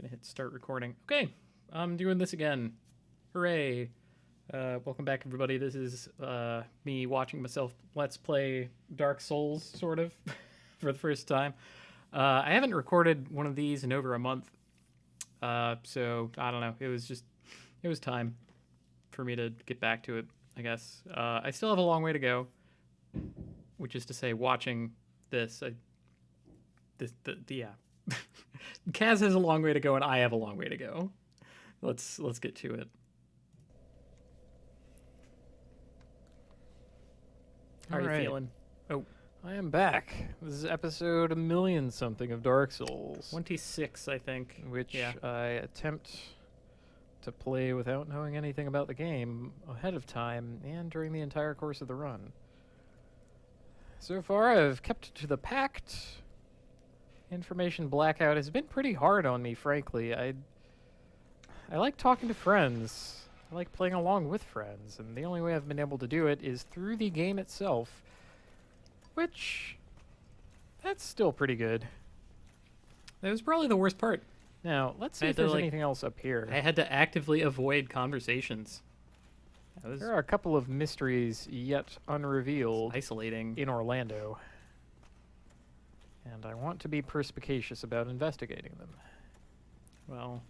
Gonna hit start recording. Okay, I'm doing this again. Hooray! Welcome back, everybody. This is me watching myself let's play Dark Souls, sort of, for the first time. I haven't recorded one of these in over a month, so I don't know. It was time for me to get back to it, I guess. I still have a long way to go, which is to say, watching this, yeah. Kaz has a long way to go, and I have a long way to go. Let's get to it. How are you feeling? Oh, I am back. This is episode a million something of Dark Souls, 26, I think. which Yeah. I attempt to play without knowing anything about the game ahead of time and during the entire course of the run. So far, I've kept to the pact. Information blackout has been pretty hard on me, frankly. I like talking to friends. I like playing along with friends, and the only way I've been able to do it is through the game itself, which that's still pretty good. That was probably the worst part. Now, let's see I if had to, there's like- anything else up here. I had to actively avoid conversations. That was There are a couple of mysteries yet unrevealed isolating. in Orlando, and I want to be perspicacious about investigating them. Well,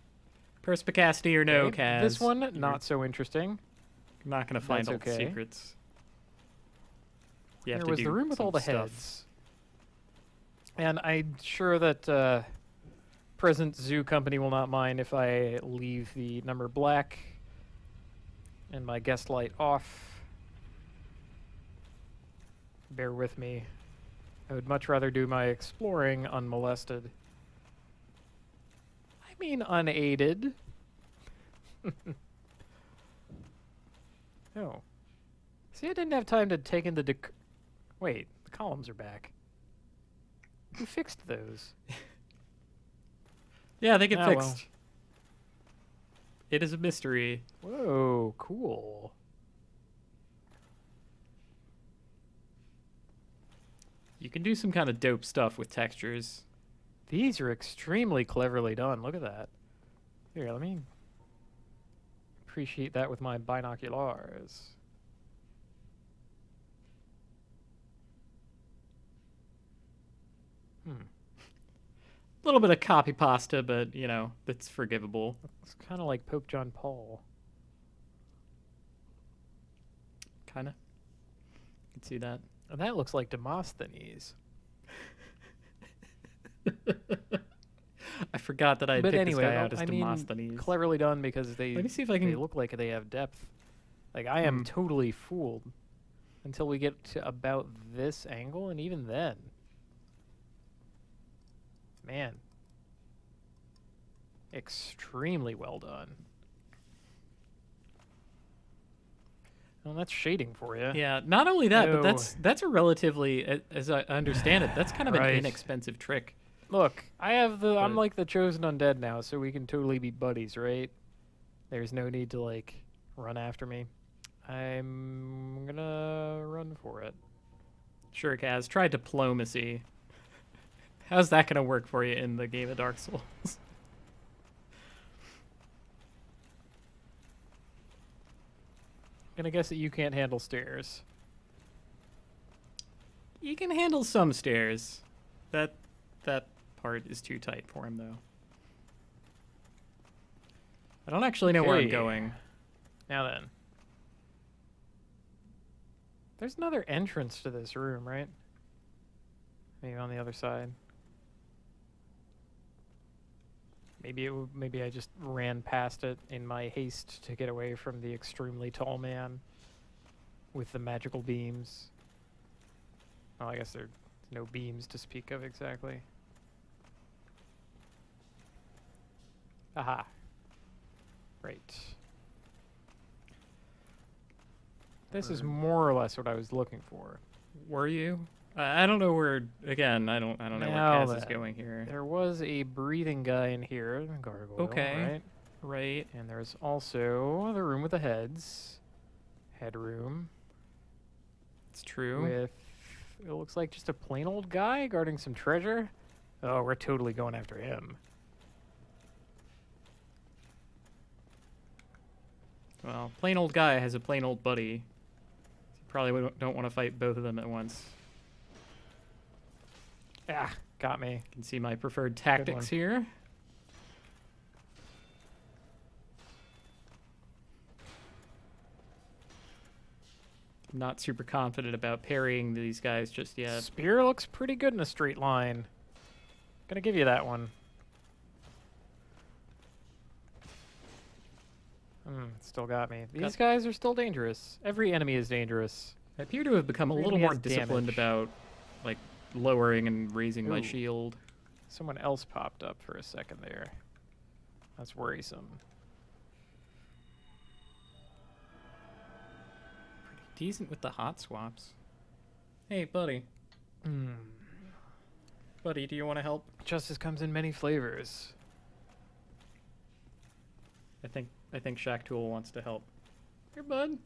perspicacity or no, Okay, Kaz. this one, you're not so interesting. not going to find That's all the okay. secrets. You have There to was do the room with some all the stuff. heads. And I'm sure that present zoo company will not mind if I leave the number black and my guest light off. Bear with me. I would much rather do my exploring unmolested. I mean unaided. Oh. See, I didn't have time to take in the Wait, the columns are back. Who fixed those? Yeah, they get Oh, fixed. well. It is a mystery. Whoa, cool. You can do some kind of dope stuff with textures. These are extremely cleverly done. Look at that. Here, let me appreciate that with my binoculars. A little bit of copy pasta, but, you know, that's forgivable. It's kind of like Pope John Paul. Kind of. Can see that. And that looks like Demosthenes. I forgot that I had But picked anyway, this guy out as I mean, Demosthenes. cleverly done because they Let me see if I can... they look like they have depth. Like, I am totally fooled until we get to about this angle, and even then. Man. Extremely well done. Well, that's shading for you. Yeah, not only that, but No. that's a relatively, as I understand it, that's kind of an Right. inexpensive trick. Look, I'm But- like the chosen undead now, so we can totally be buddies, right? There's no need to, like, run after me. I'm gonna run for it. Sure, Kaz, try diplomacy. How's that going to work for you in the game of Dark Souls? Gonna guess that you can't handle stairs. You can handle some stairs. That part is too tight for him, though. I don't actually know where I'm Okay. going. Now then. There's another entrance to this room, right? Maybe on the other side. Maybe I just ran past it in my haste to get away from the extremely tall man with the magical beams. Well, I guess there's no beams to speak of exactly. Aha. Right. This is more or less what I was looking for. Were you? I don't know where. Again, I don't know where Now Kaz is then. going here. There was a breathing guy in here, a gargoyle, Okay. right? Right. And there's also the room with the heads. Headroom. It's true. With, it looks like just a plain old guy guarding some treasure. Oh, we're totally going after him. Well, plain old guy has a plain old buddy. You probably don't want to fight both of them at once. Ah, got me. You can see my preferred tactics here. I'm not super confident about parrying these guys just yet. Spear looks pretty good in a straight line. Gonna give you that one. Still got me. These guys are still dangerous. Every enemy is dangerous. I appear to have become a little Enemy more has disciplined damage. about, like, lowering and raising my Ooh. shield. Someone else popped up for a second there. That's worrisome. Pretty decent with the hot swaps. Hey, buddy. Buddy, do you want to help? Justice comes in many flavors. I think Shacktool wants to help. Here, bud.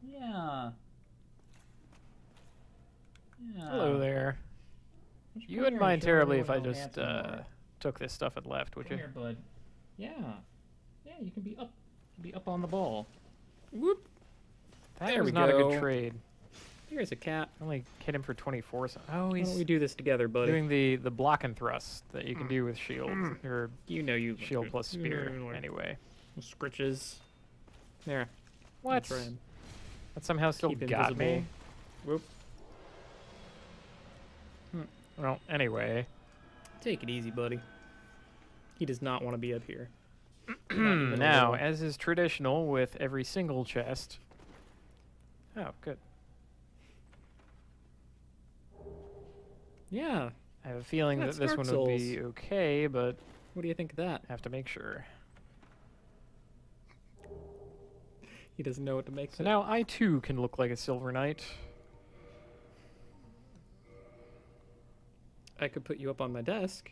Yeah. Hello there. You wouldn't mind terribly if I just took this stuff and left, would Come you? here, bud. Yeah. Yeah, you can be up. You can be up on the ball. Whoop. That There was we not a go. good trade. Here's a cat. I only hit him for 24. Oh, Why he's don't we do this together, buddy? doing the block and thrust that you can do with shield or You know you shield plus spear. Like Anyway, scritches. There. what? That's right. That somehow still Keep got me. invisible. Whoop. Well, anyway, Take it easy, buddy. He does not want to be up here. Not even a now, little. as is traditional with every single chest. Oh, good. Yeah. I have a feeling That's that this Dark one would be okay, but What do you think of that? have to make sure. He doesn't know what to make of So it. now I too can look like a Silver Knight. I could put you up on my desk.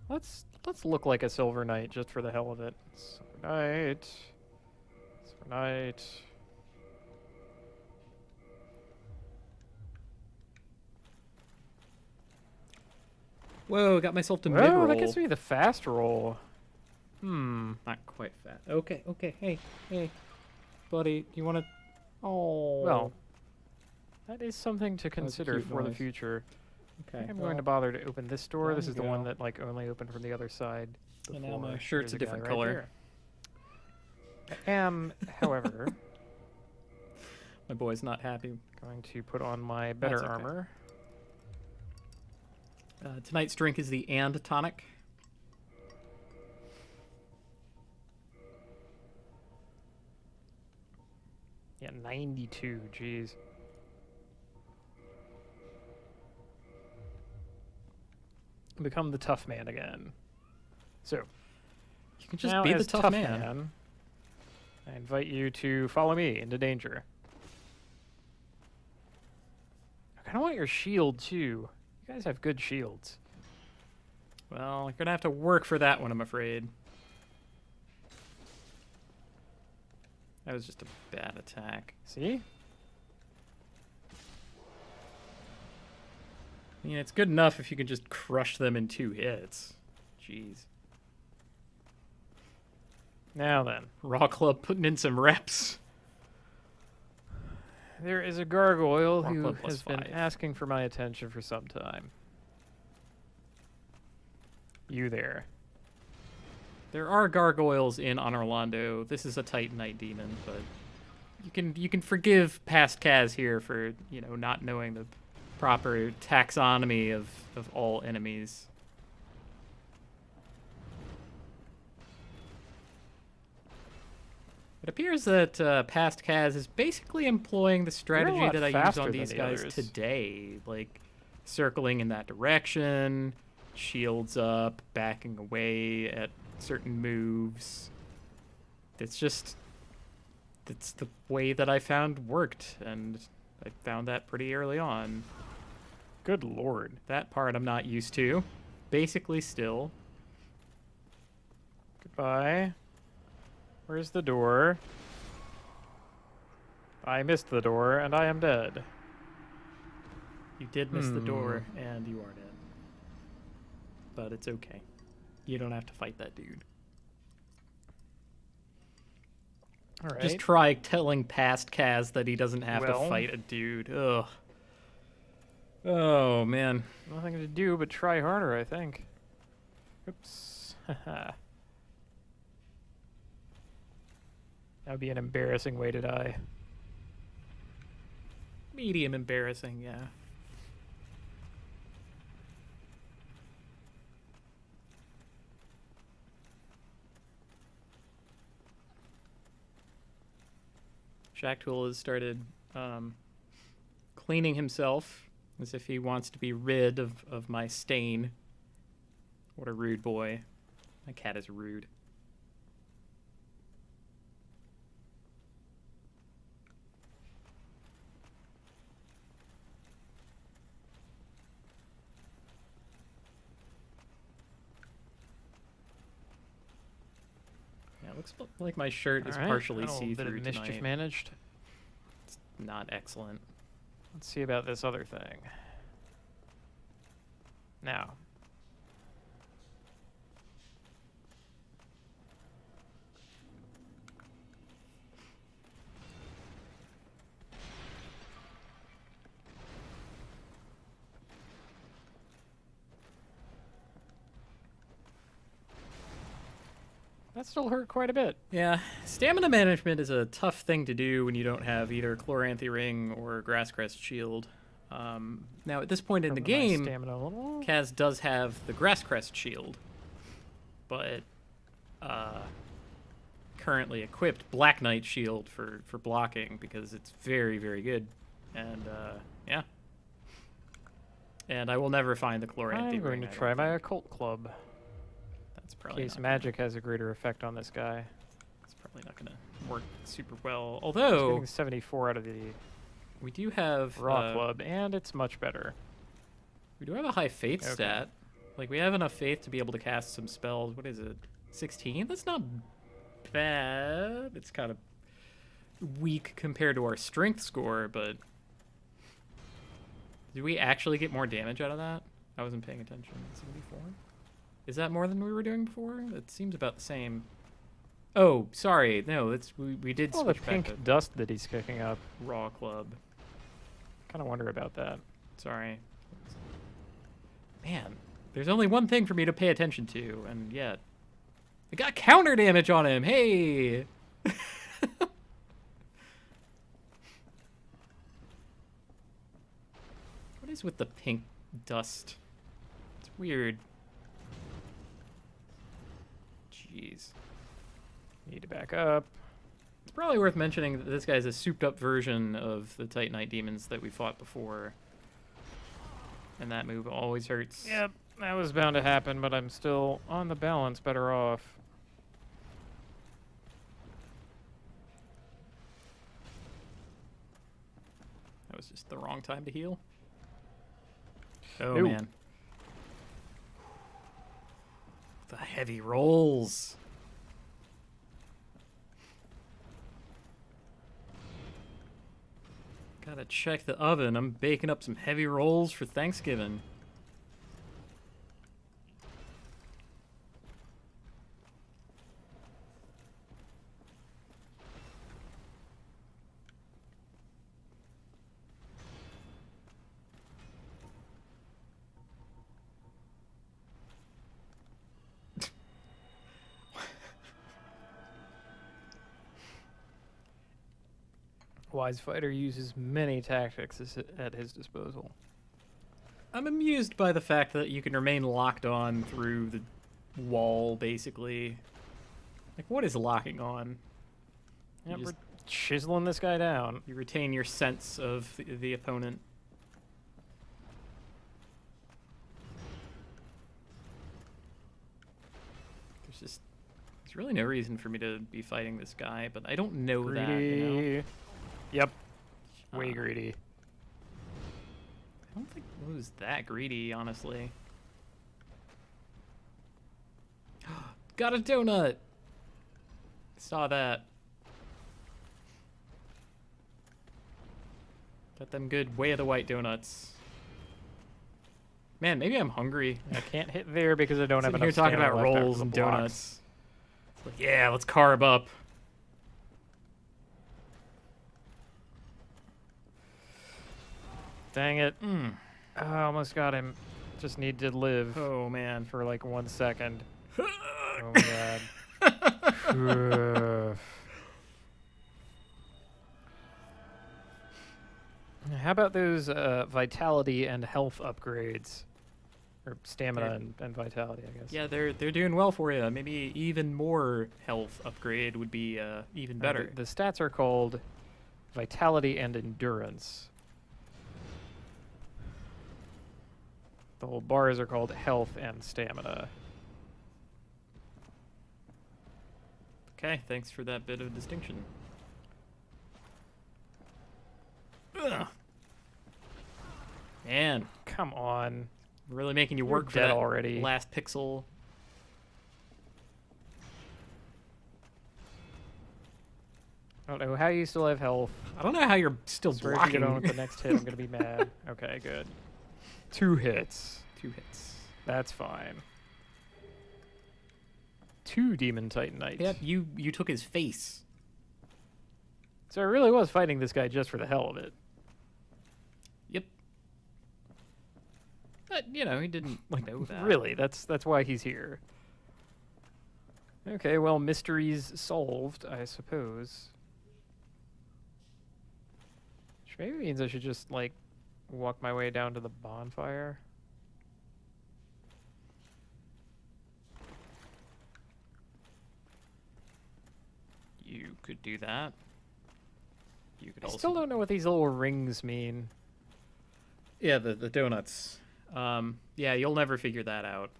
Let's look like a Silver Knight just for the hell of it. Silver Knight. Silver Knight. Whoa, got myself to Whoa, mid-roll. that gets me the fast roll. Not quite fat. Okay, okay. Hey. Buddy, you want to... Oh. Well, that is something to consider cute for the noise. future. Okay. I'm going to bother to open this door. down This you is the one go. that like only opened from the other side. And now before. my shirt's There's a guy different right color. there. I am, however, My boy's not happy. going to put on my better That's okay. armor. Tonight's drink is the And Tonic. Yeah, 92. Jeez. Become the tough man again. So, You can just now be the as tough man. I invite you to follow me into danger. I kind of want your shield too. You guys have good shields. Well, you're gonna have to work for that one, I'm afraid. That was just a bad attack. See? I mean, it's good enough if you can just crush them in 2 hits. Jeez. Now then, Raw Club putting in some reps. there is a gargoyle Rock who Club plus has been 5. asking for my attention for some time. You there. There are gargoyles in Orlando. This is a Titanite demon, but you can forgive past Kaz here for, you know, not knowing the proper taxonomy of all enemies. It appears that past Kaz is basically employing the strategy lot that I use faster on than these the guys others. today, like circling in that direction, shields up, backing away at certain moves. It's the way that I found worked, and I found that pretty early on. Good lord. That part I'm not used to. Basically still. Goodbye. Where's the door? I missed the door, and I am dead. You did miss the door, and you are dead. But it's okay. You don't have to fight that dude. All right. Just try telling past Kaz that he doesn't have to Well. fight a dude. Ugh. Oh, man. Nothing to do but try harder, I think. Oops. That would be an embarrassing way to die. Medium embarrassing, yeah. Shacktool has started cleaning himself as if he wants to be rid of my stain. What a rude boy. My cat is rude. Yeah, it looks like my shirt is All right, partially a little bit of see-through mischief tonight. managed. It's not excellent. Let's see about this other thing. Now. That still hurt quite a bit. Yeah, stamina management is a tough thing to do when you don't have either Chloranthy Ring or Grasscrest Shield. Now, at this point in the Remember my game, stamina a little. Kaz does have the Grasscrest Shield, but currently equipped Black Knight Shield for blocking because it's very, very good. And, yeah. And I will never find the Chloranthy I'm Ring. going to I don't try my think. occult club. That's In probably case not magic has a greater effect on this guy. It's probably not going to work super well. He's Although, getting 74 out of the we do have raw club, and it's much better. we do have a high faith Okay. stat. Like, we have enough faith to be able to cast some spells. What is it? 16? That's not bad. It's kind of weak compared to our strength score, but did we actually get more damage out of that? I wasn't paying attention. 74? Is that more than we were doing before? It seems about the same. Oh, sorry. No, we did Oh, the switch back pink to dust that he's kicking up. Raw Club. Kind of wonder about that. Sorry. Man, there's only one thing for me to pay attention to, and yet I got counter damage on him. Hey. What is with the pink dust? It's weird. Jeez. Need to back up. It's probably worth mentioning that this guy's a souped-up version of the Titanite demons that we fought before. And that move always hurts. Yep, that was bound to happen, but I'm still on the balance better off. That was just the wrong time to heal. Oh, Ooh. man. The heavy rolls. Gotta check the oven. I'm baking up some heavy rolls for Thanksgiving. Wise fighter uses many tactics at his disposal. I'm amused by the fact that you can remain locked on through the wall, basically. Like, what is locking on? Yep, You we're just- chiseling this guy down. You retain your sense of the opponent. There's really no reason for me to be fighting this guy, but I don't know Greedy. that, you know? Yep. Way Uh, greedy. I don't think it was that greedy, honestly. Got a donut! Saw that. Got them good Way of the White donuts. Man, maybe I'm hungry. I can't hit there because I don't have Sitting enough here talking stamina about left after rolls the and blocks. donuts. It's like, yeah, let's carb up. Dang it. Mm. Oh, I almost got him. Just need to live Oh, man. for like 1 second. Oh my god. How about those vitality and health upgrades? Or stamina and vitality, I guess. Yeah, they're doing well for you. Maybe even more health upgrade would be even better. The stats are called vitality and endurance. The whole bars are called health and stamina. Okay, thanks for that bit of distinction. Ugh. Man, Come on. really making you You're work for dead that already. last pixel. I don't know how you still have health. I don't know how you're still Swear if you blocking. get on with the next hit, I'm gonna be mad. Okay, good. 2 hits. 2 hits. That's fine. 2 Demon Titanite. Yep, you took his face. So I really was fighting this guy just for the hell of it. Yep. But you know, he didn't know that. Really, that's why he's here. Okay, well, mysteries solved, I suppose. Which maybe means I should just, like, walk my way down to the bonfire. You could do that. You could I also. still don't know what these little rings mean. Yeah, the donuts. Yeah, you'll never figure that out.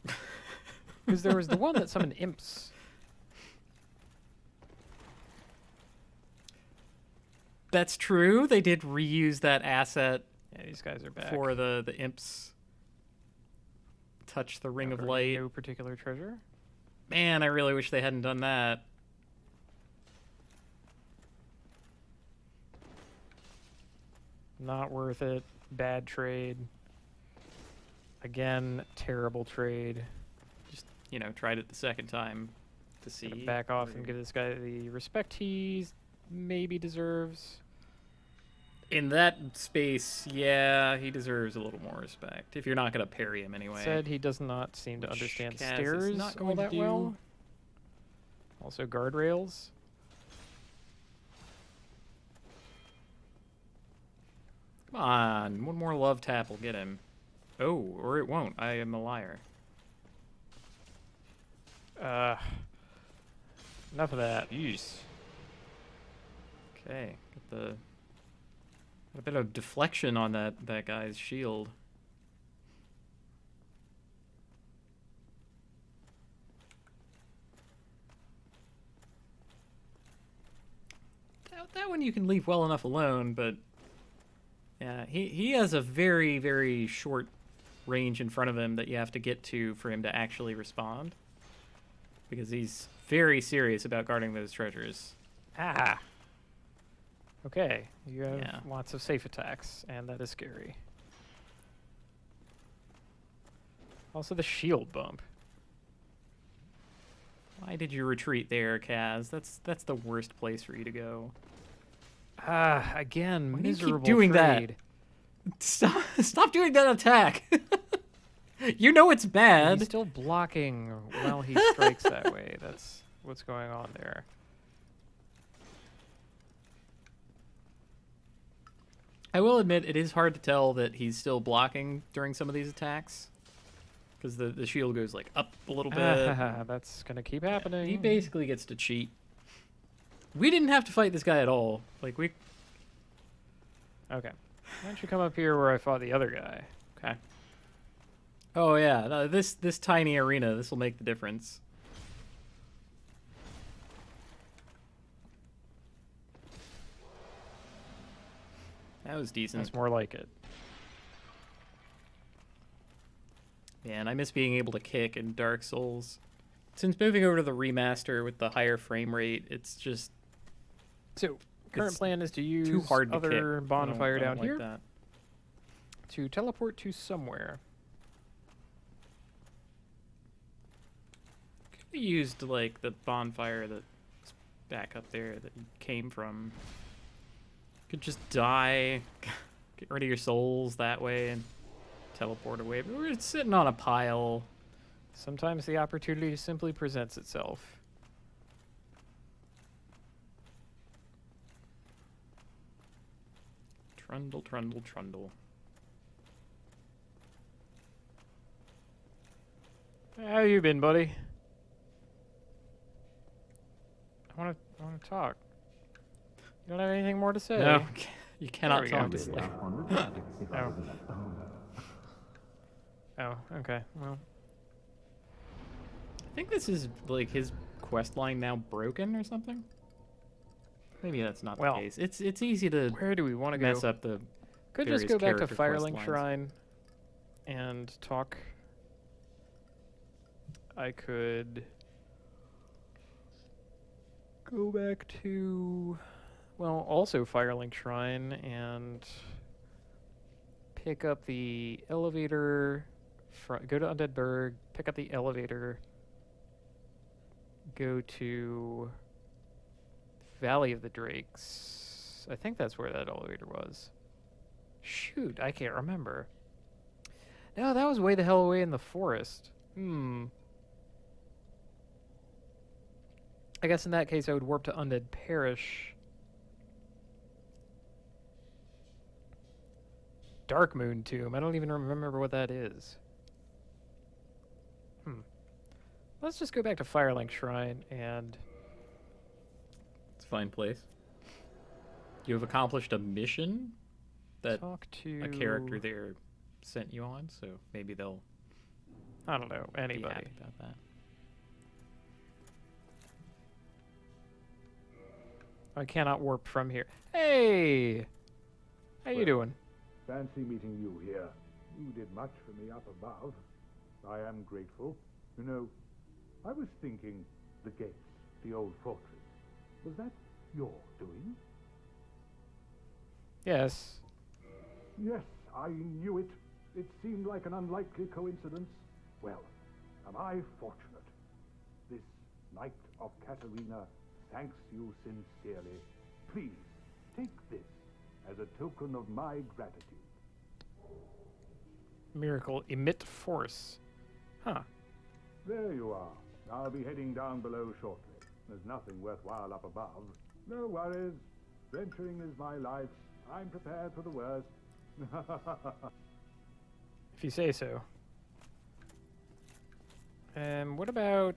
Because there was the one that summoned imps. That's true. They did reuse that asset Yeah, these guys are back. for the imps. Touch the ring of Over light. No particular treasure. Man, I really wish they hadn't done that. Not worth it. Bad trade. Again, terrible trade. Just, you know, tried it the second time to see. Gotta back off and where- give this guy the respect he maybe deserves. In that space, yeah, he deserves a little more respect. If you're not going to parry him anyway. Said he does not seem to Which understand Kaz is stairs not all going to that do. well. Also guardrails. Come on, one more love tap will get him. Oh, or it won't. I am a liar. Enough of that. Jeez. Okay, got a bit of deflection on that guy's shield. That one you can leave well enough alone, but yeah, he has a very, very short range in front of him that you have to get to for him to actually respond. Because he's very serious about guarding those treasures. Ah. Okay, you have Yeah. lots of safe attacks, and that is scary. Also the shield bump. Why did you retreat there, Kaz? That's the worst place for you to go. Ah, again, Why do you keep miserable doing that? trade. Stop doing that attack. You know it's bad. He's still blocking while he strikes that way. That's what's going on there. I will admit it is hard to tell that he's still blocking during some of these attacks. Because the shield goes like up a little bit. That's gonna keep happening. He basically gets to cheat. We didn't have to fight this guy at all. Like we Okay. Why don't you come up here where I fought the other guy? Okay. Oh yeah, no, this tiny arena, this will make the difference. That was decent. That's more like it. Man, I miss being able to kick in Dark Souls. Since moving over to the remaster with the higher frame rate, it's just So, current It's plan is to use too hard to kick. other bonfire I don't down like here that. to teleport to somewhere. I used like the bonfire that's back up there that you came from. Could just die, get rid of your souls that way, and teleport away. But we're sitting on a pile. Sometimes the opportunity simply presents itself. Trundle, trundle, trundle. How you been, buddy? I want to talk. You don't have anything more to say? No, you cannot we go. talk to Slayer. Oh. Oh, okay. Well, I think this is like his quest line now broken or something. Maybe that's not Well, the case. It's easy to where do we want to go? mess up the. Could just various go back to character quest Firelink lines. Shrine and talk. I could go back to, well, also Firelink Shrine and pick up the elevator. Go to Undead Burg, pick up the elevator. Go to Valley of the Drakes. I think that's where that elevator was. Shoot, I can't remember. No, that was way the hell away in the forest. I guess in that case I would warp to Undead Parish. Dark Moon Tomb. I don't even remember what that is. Let's just go back to Firelink Shrine and... It's a fine place. You have accomplished a mission that talk to a character there sent you on, so maybe they'll I don't know, be anybody. happy about that. I cannot warp from here. Hey! How you doing? Fancy meeting you here. You did much for me up above. I am grateful. You know, I was thinking the gates, the old fortress. Was that your doing? Yes. Yes, I knew it. It seemed like an unlikely coincidence. Well, am I fortunate? This Knight of Katarina thanks you sincerely. Please, take this as a token of my gratitude. Miracle emit force. Huh. There you are. I'll be heading down below shortly. There's nothing worthwhile up above. No worries. Venturing is my life. I'm prepared for the worst. If you say so. What about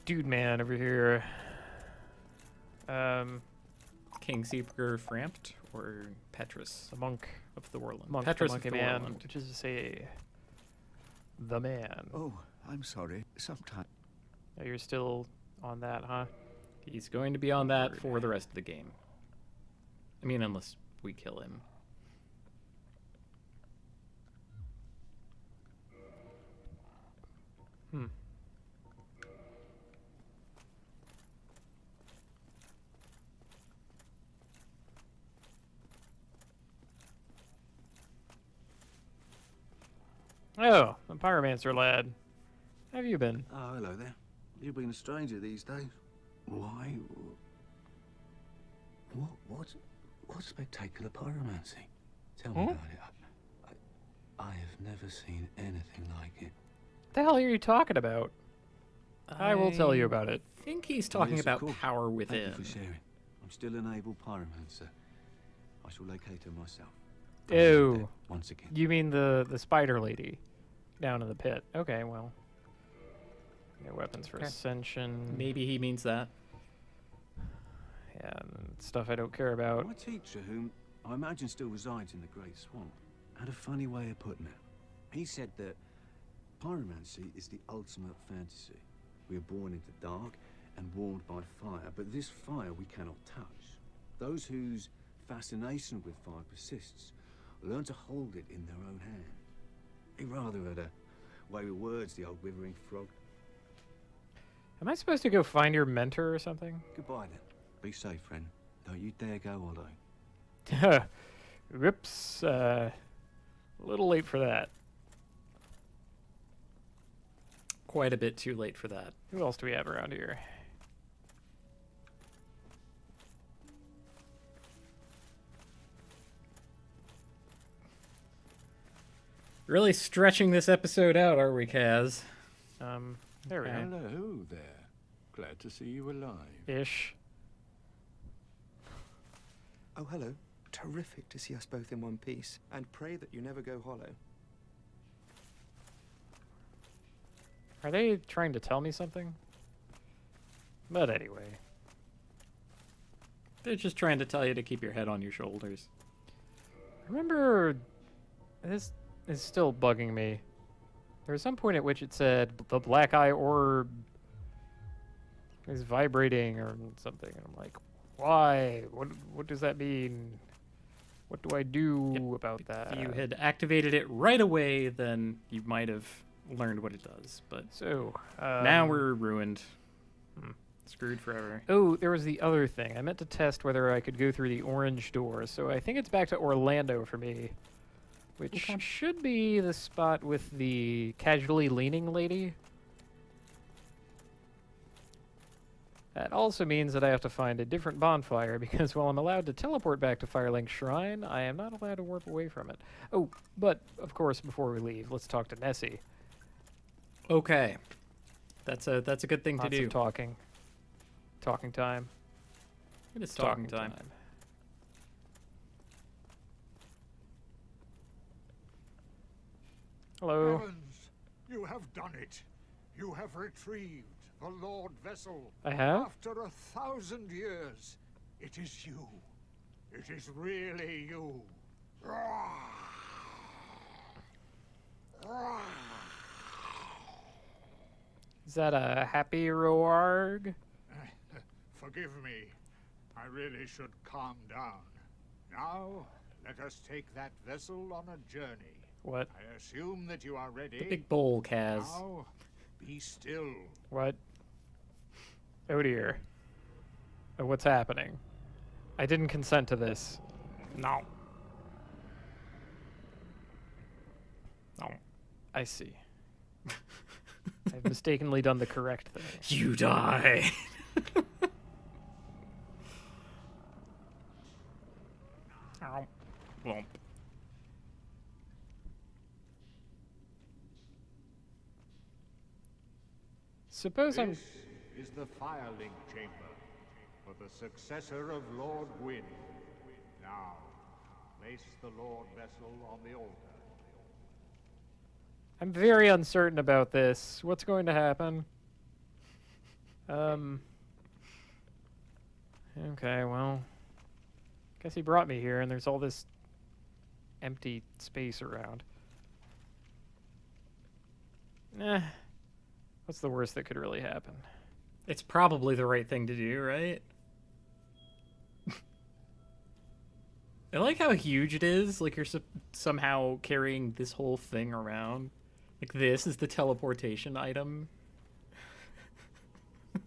Dude Man over here? King Seeker Frampt or Petrus The monk. of Thorland? Monk, Petrus the of monkey man, Thorland. which is to say, the man. Oh, I'm sorry. Sometimes. Oh, you're still on that, huh? He's going to be on that for the rest of the game. I mean, unless we kill him. Oh, the pyromancer lad. How have you been? Oh, hello there. You've been a stranger these days. Why? What spectacular pyromancy? Tell me about it. I have never seen anything like it. What the hell are you talking about? I will tell you about it. I think he's Oh, talking yes, of about course. power Thank within. you for sharing. I'm still an able pyromancer. I shall locate her myself. Ew. Once again. You mean the spider lady down in the pit? Okay, well. No weapons for Okay. ascension. Maybe he means that. Yeah, and stuff I don't care about. My teacher, whom I imagine still resides in the Great Swamp, had a funny way of putting it. He said that pyromancy is the ultimate fantasy. We are born into dark and warmed by fire, but this fire we cannot touch. Those whose fascination with fire persists learn to hold it in their own hand. He rather had a way with words, the old withering frog. Am I supposed to go find your mentor or something? Goodbye then. Be safe, friend. Don't you dare go alone. Whoops. A little late for that. quite a bit too late for that. Who else do we have around here? Really stretching this episode out, are we, Kaz? There we go. Hello there. Glad to see you alive. Ish. Oh, hello. Terrific to see us both in one piece, and pray that you never go hollow. Are they trying to tell me something? But anyway. They're just trying to tell you to keep your head on your shoulders. Remember, this is still bugging me. There was some point at which it said the black eye orb is vibrating or something, and I'm like, why? What does that mean? What do I do about that? If you had activated it right away, then you might have learned what it does. But So now we're ruined. Screwed forever. Oh, there was the other thing. I meant to test whether I could go through the orange door. So I think it's back to Orlando for me, which Okay. should be the spot with the casually leaning lady. That also means that I have to find a different bonfire, because while I'm allowed to teleport back to Firelink Shrine, I am not allowed to warp away from it. Oh, but, of course, before we leave, let's talk to Nessie. Okay, that's a good thing Lots to do. of talking. Talking time. It is talking time. Hello. Heavens, you have done it. You have retrieved the Lord Vessel. I have? After 1,000 years, it is you. It is really you. Is that a happy roarg? Forgive me. I really should calm down. Now, let us take that vessel on a journey. What? I assume that you are ready. The big bowl, Kaz. Now, be still. What? Oh dear. Oh, what's happening? I didn't consent to this. No. No. I see. I've mistakenly done the correct thing. You die. Ow. Womp. Suppose I'm... This is the Firelink Chamber for the successor of Lord Gwyn. Now, place the Lord Vessel on the altar. I'm very uncertain about this. What's going to happen? Okay, well... Guess he brought me here, and there's all this empty space around. What's the worst that could really happen? It's probably the right thing to do, right? I like how huge it is. Like you're somehow carrying this whole thing around. Like this is the teleportation item.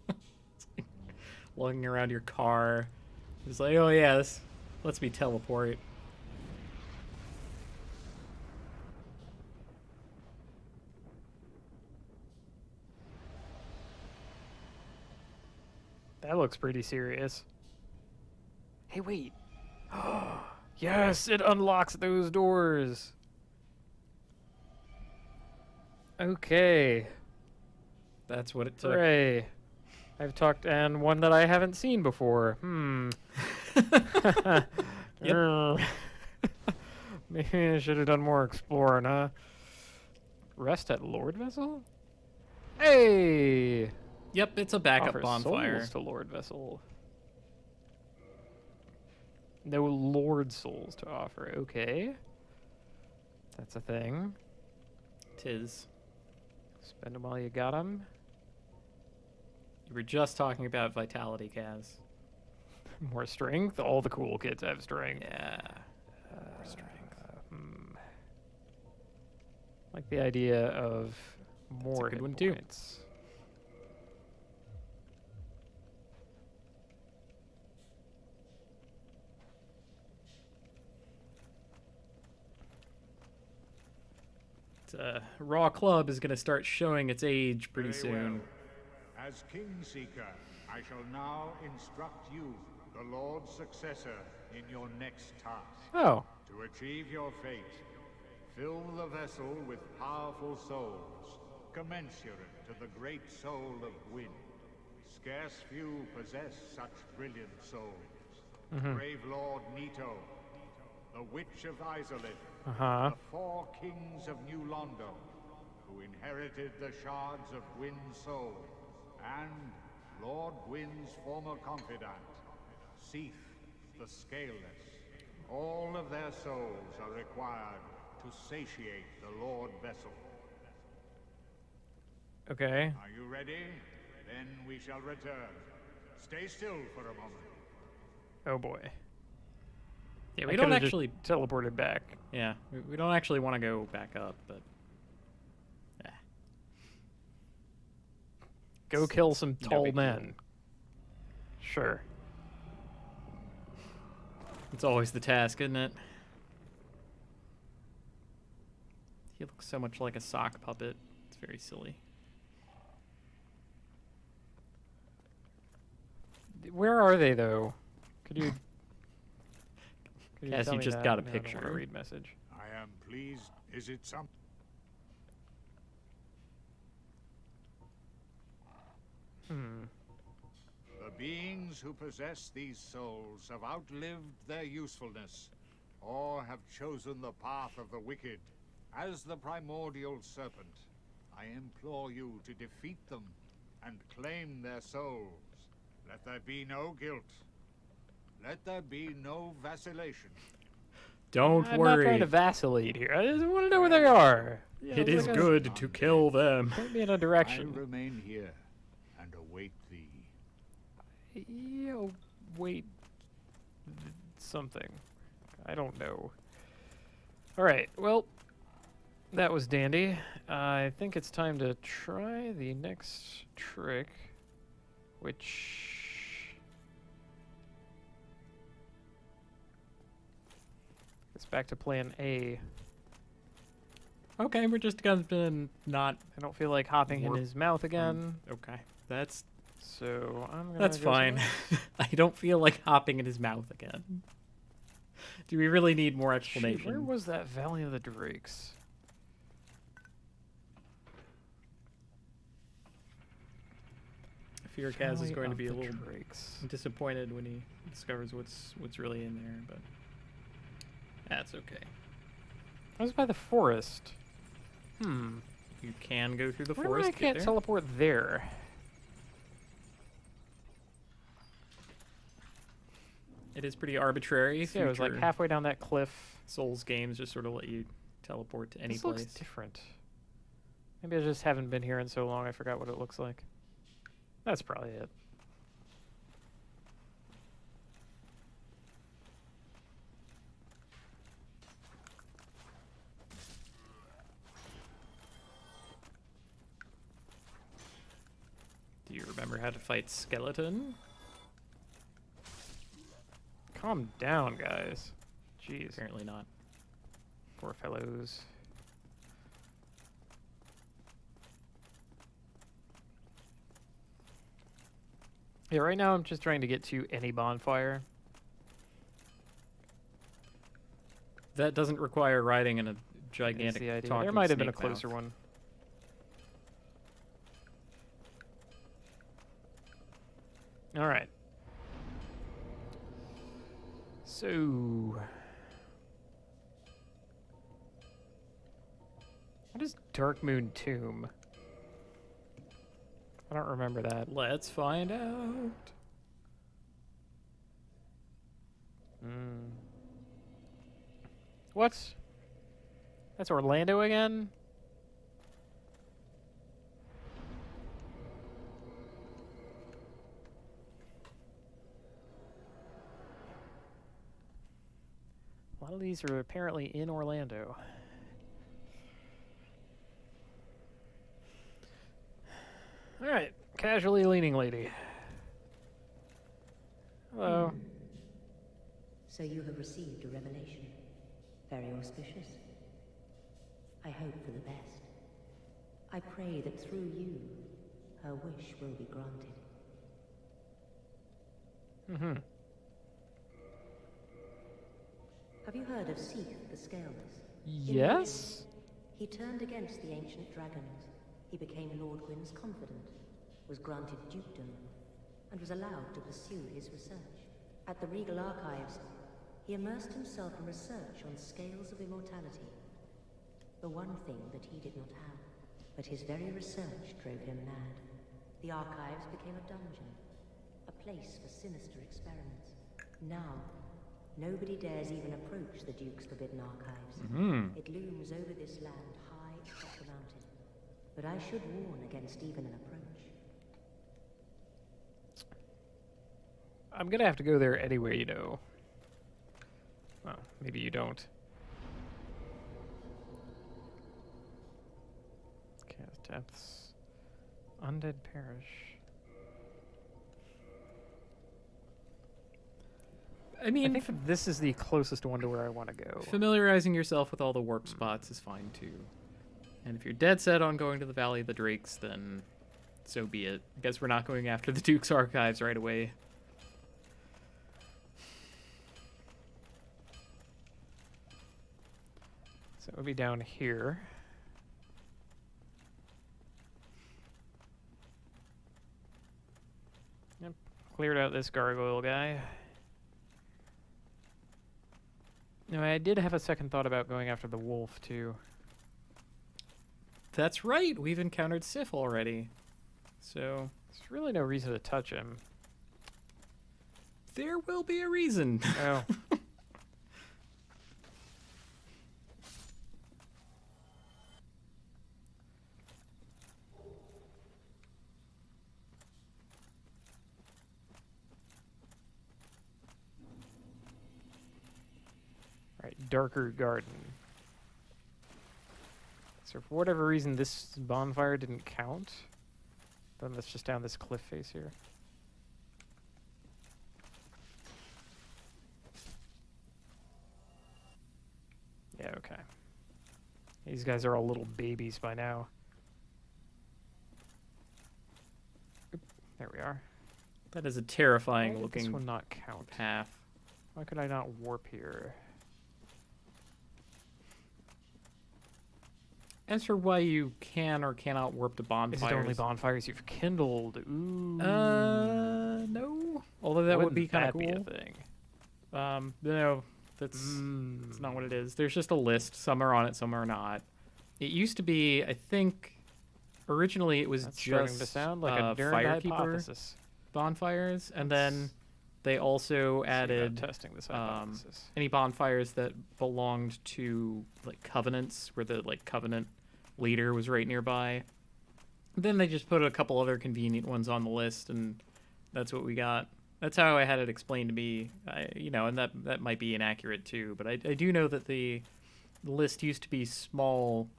It's like lugging around your car. It's like, oh yeah, this lets me teleport. That looks pretty serious. Hey, wait. Yes, it unlocks those doors. Okay. That's what it took. Hooray. I've talked, and one that I haven't seen before. Yep. Maybe I should have done more exploring, huh? Rest at Lord Vessel? Hey! Yep, it's a backup Offer bonfire. souls to Lord Vessel. No Lord souls to offer. Okay. That's a thing. Tis. Spend them while you got them. You were just talking about vitality, Kaz. More strength. All the cool kids have strength. Yeah. More strength. Like the idea of more good hit one, too. points. Raw Club is going to start showing its age pretty Very soon. well. As Kingseeker, I shall now instruct you, the Lord's successor, in your next task. Oh. To achieve your fate, fill the vessel with powerful souls, commensurate to the great soul of wind. Scarce few possess such brilliant souls. Brave Lord Nito, the Witch of Izalith, the 4 kings of New Londo, who inherited the shards of Gwyn's soul, and Lord Gwyn's former confidant, Seath the Scaleless. All of their souls are required to satiate the Lord Vessel. Okay. Are you ready? Then we shall return. Stay still for a moment. Oh boy. Yeah, I we don't could've just actually. teleported back. Yeah, we don't actually want to go back up, but. Go kill some no tall big deal. men. Sure. It's always the task, isn't it? He looks so much like a sock puppet. It's very silly. Where are they, though? Could you? Cass, tell you me just that? got a No, I don't picture. wanna read message. I am pleased. Is it some? The beings who possess these souls have outlived their usefulness, or have chosen the path of the wicked. As the primordial serpent, I implore you to defeat them and claim their souls. Let there be no guilt. Let there be no vacillation. Don't I'm worry. not trying to vacillate here. I just want to know where they are. Yeah, It is like good to kill them. Point me in a I direction. remain here and await thee. Wait. Something. I don't know. Alright, well, that was dandy. I think it's time to try the next trick, which... It's back to plan A. Okay, we're just gonna not. I don't feel like hopping in Warp his mouth again, Okay, that's so I'm gonna that's go fine. somewhere I don't feel like hopping in his mouth again. Do we really need more Shoot, explanation? where was that Valley of the Drakes? I fear Kaz is Valley going to of be a the little Drakes. disappointed when he discovers what's really in there, but that's okay. I was by the forest. You can go through the Where forest. I can't teleport there? It is pretty arbitrary. Yeah, it was like Future halfway down that cliff. Souls games just sort of let you teleport to any This place. looks different. Maybe I just haven't been here in so long I forgot what it looks like. That's probably it. Do you remember how to fight skeleton? Calm down, guys. Jeez. Apparently not. Poor fellows. Yeah, right now I'm just trying to get to any bonfire. That doesn't require riding in a Is gigantic the idea. talking There might have been a snake closer mouth. one. All right. So, what is Dark Moon Tomb? I don't remember that. Let's find out. What? That's Orlando again? A lot of these are apparently in Orlando. Alright, casually leaning lady. Hello. So you have received a revelation. Very auspicious. I hope for the best. I pray that through you, her wish will be granted. Mm-hmm. Have you heard of Seath the Scaleless? Yes? He turned against the ancient dragons. He became Lord Gwyn's confidant, was granted dukedom, and was allowed to pursue his research. At the Regal Archives, he immersed himself in research on scales of immortality. The one thing that he did not have. But his very research drove him mad. The Archives became a dungeon, a place for sinister experiments. Now, nobody dares even approach the Duke's forbidden archives. It looms over this land high atop the mountain. But I should warn against even an approach. I'm gonna have to go there anyway, you know. Well, maybe you don't. Cast depths. Undead Parish. I mean, I think this is the closest one to where I want to go. familiarizing yourself with all the warp spots is fine too. And if you're dead set on going to the Valley of the Drakes, then so be it. I guess we're not going after the Duke's archives right away. So it would be down here. Yep, cleared out this gargoyle guy. No, I did have a second thought about going after the wolf, too. That's right. We've encountered Sif already. So There's really no reason to touch him. there will be a reason. Oh. Right, darker garden. So for whatever reason this bonfire didn't count, then that's just down this cliff face here. Yeah, okay. These guys are all little babies by now. Oop, there we are. That is a Why terrifying did looking this one not count? path. Why could I not warp here? As for why you can or cannot warp to bonfires, Is it only bonfires you've kindled? Ooh. no. Although that would be kind of Wouldn't cool. that be a thing? No, that's not what it is. There's just a list. Some are on it, some are not. It used to be, I think, originally it was That's starting just to sound like a Nerd firekeeper hypothesis. bonfires, and then they also See about added testing this hypothesis. any bonfires that belonged to like covenants, where the like covenant leader was right nearby. Then they just put a couple other convenient ones on the list, and that's what we got. That's how I had it explained to me, and that might be inaccurate too. But I do know that the list used to be small,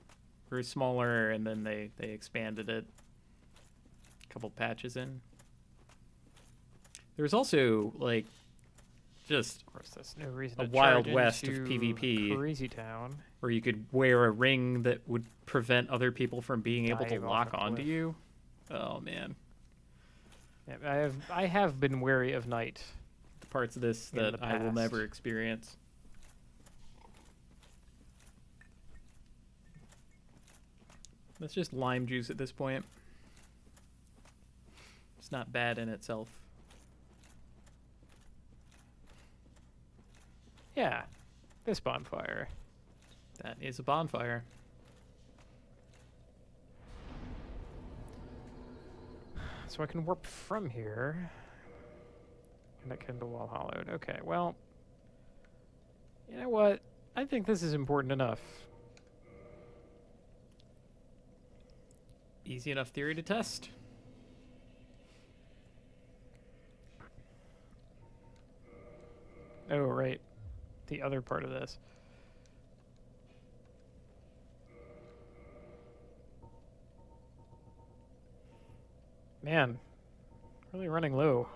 or smaller, and then they expanded it a couple patches in. There's also like just Of course, that's no reason a to Wild charge West of into PvP. Crazy Town. where you could wear a ring that would prevent other people from being able to Dive off lock a onto cliff. you. Oh man, Yeah, I have been wary of night. the parts of this In that the I will past. never experience. That's just lime juice at this point. It's not bad in itself. Yeah, this bonfire. That is a bonfire. So I can warp from here. And that kindle while hollowed. Okay, well, you know what? I think this is important enough. Easy enough theory to test. Oh, right. The other part of this. Man, really running low.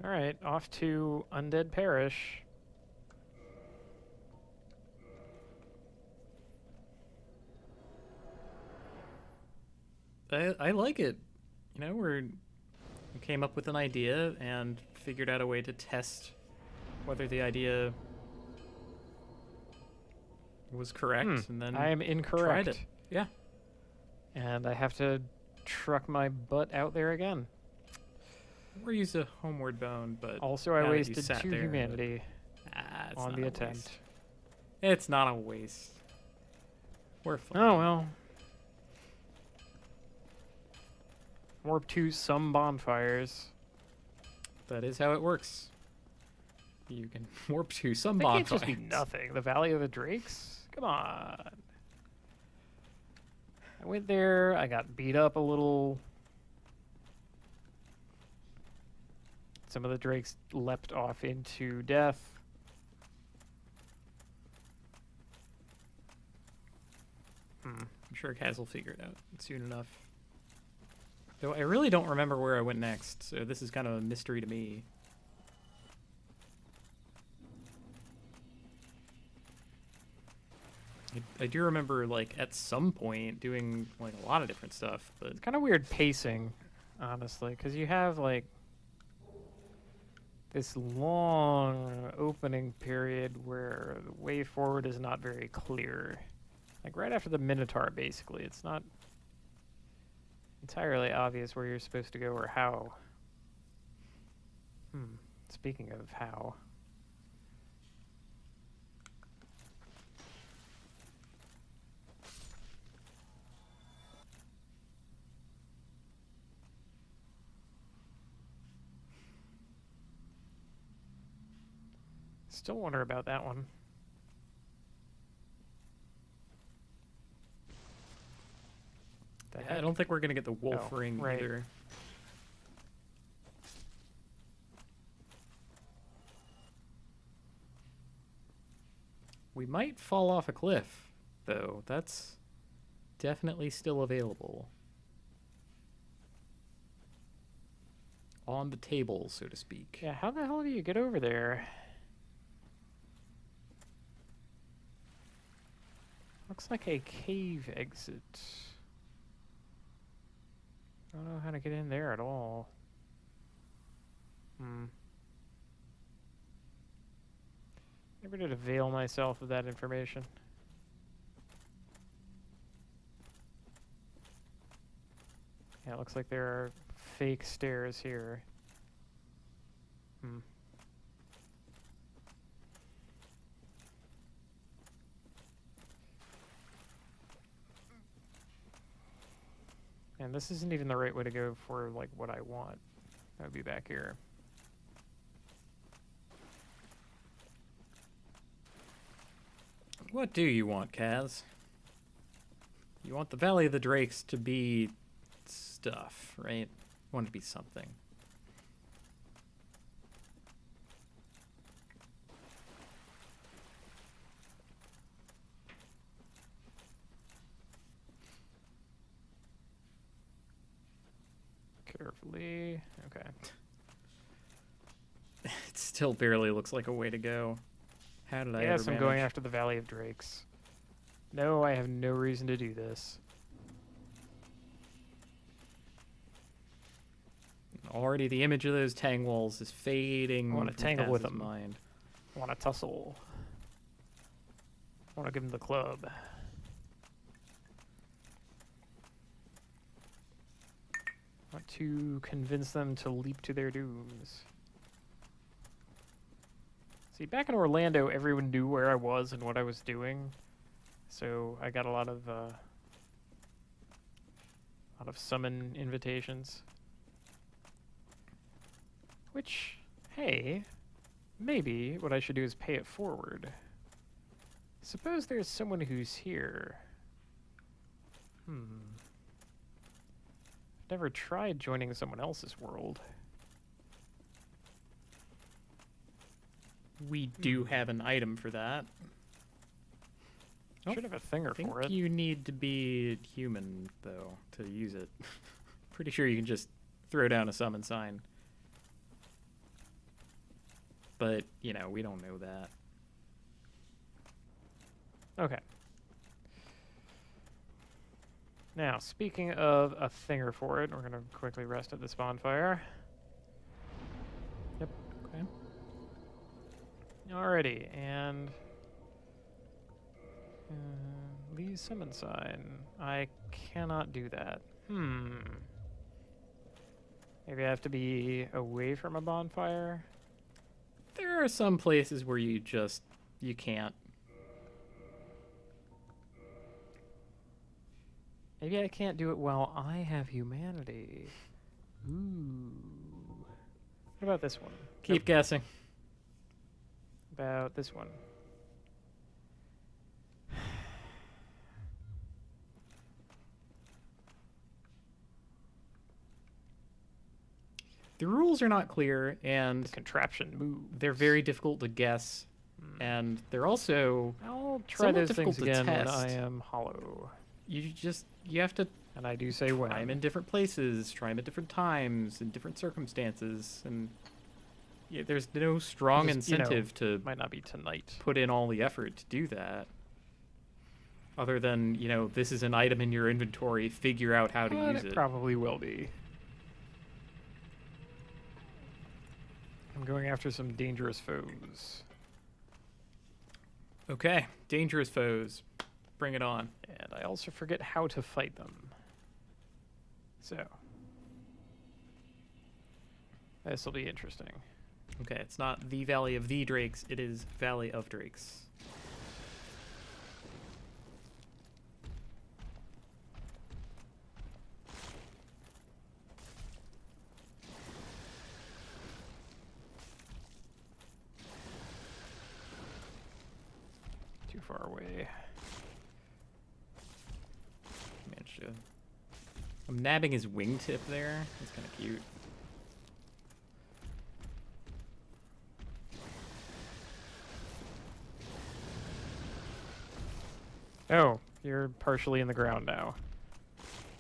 All right, off to Undead Parish. I like it. You know, we came up with an idea and figured out a way to test whether the idea was correct, and then I am tried incorrect. it. Yeah. And I have to truck my butt out there again. Or use a homeward bone, but Also, I now that you wasted sat 2 there, humanity it's on not the a attempt. waste. It's not a waste. We're fine. Oh well. Warp to some bonfires. That is how it works. You can warp to some That can't bonfires. just be nothing. The Valley of the Drakes? Come on. I went there. I got beat up a little. Some of the drakes leapt off into death. I'm sure Kaz will figure it out soon enough. Though I really don't remember where I went next, so this is kind of a mystery to me. I do remember, like, at some point doing, like, a lot of different stuff, but It's kind of weird pacing, honestly, because you have, like, this long opening period where the way forward is not very clear. Like, right after the Minotaur, basically. It's not entirely obvious where you're supposed to go or how. Speaking of how. Still wonder about that one. The I heck? don't think we're going to get the wolf Oh, ring right. either. We might fall off a cliff, though. That's definitely still available. On the table, so to speak. Yeah, how the hell do you get over there? Looks like a cave exit. I don't know how to get in there at all. Never did avail myself of that information. Yeah, it looks like there are fake stairs here. And this isn't even the right way to go for, like, what I want. That would be back here. What do you want, Kaz? You want the Valley of the Drakes to be stuff, right? You want it to be something. Carefully. Okay. It still barely looks like a way to go. How did I Yes, ever I'm going manage? after the Valley of Drakes. No, I have no reason to do this. Already the image of those Tangwalls is fading. I wanna from tangle with Kaz's them. mind. I want to tussle. I want to give him the club. I want to convince them to leap to their dooms. See, back in Orlando, everyone knew where I was and what I was doing, so I got a lot of summon invitations. Which, hey, maybe what I should do is pay it forward. Suppose there's someone who's here. Never tried joining someone else's world. We do have an item for that. Nope. Should have a thinger I think for it. you need to be human, though, to use it. Pretty sure you can just throw down a summon sign. But, you know, we don't know that. Okay. Now, speaking of a thinger for it, we're going to quickly rest at this bonfire. Yep. Okay. Alrighty, and Lee's summon sign. I cannot do that. Maybe I have to be away from a bonfire. There are some places where you can't. Maybe I can't do it while I have humanity. Ooh. What about this one? Keep guessing. About this one. The rules are not clear, and The contraption move. they're very difficult to guess, and they're also I'll try somewhat those difficult things to again when test. I am hollow. you have to And I do say try them when. in different places, try them at different times, in different circumstances, and there's no strong Just, you know, incentive to Might not be tonight. put in all the effort to do that. Other than, this is an item in your inventory, figure out how to But use it it. probably will be. I'm going after some dangerous foes. Okay, dangerous foes. Bring it on. And I also forget how to fight them. So. This will be interesting. Okay, it's not the Valley of the Drakes, it is Valley of Drakes. Too far away. Managed to. I'm nabbing his wingtip there. That's kind of cute. Oh, you're partially in the ground now.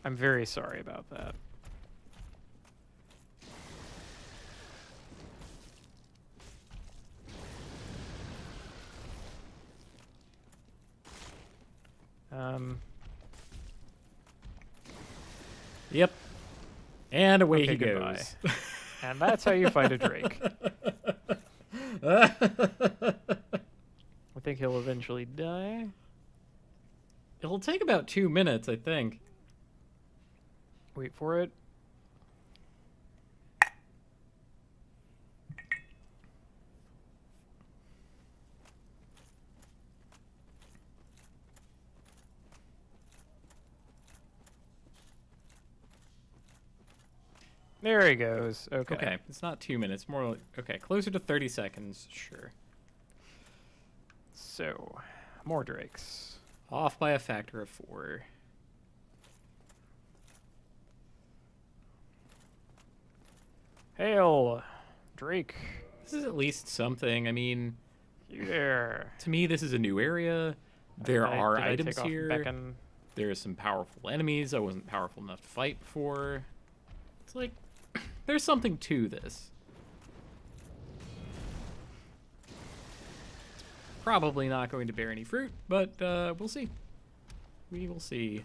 I'm very sorry about that. Yep. And away Okay, he goodbye. goes. And that's how you fight a Drake. I think he'll eventually die. It'll take about 2 minutes, I think. Wait for it. There he goes. Okay. Okay, it's not 2 minutes. More like, okay, closer to 30 seconds. Sure. So, more Drakes. Off by a factor of 4. Hail, Drake. This is at least something. I mean, You there. to me, this is a new area. There are Did I items take off here. Beacon? There are some powerful enemies I wasn't powerful enough to fight before. It's like, there's something to this. Probably not going to bear any fruit, but we'll see. We will see.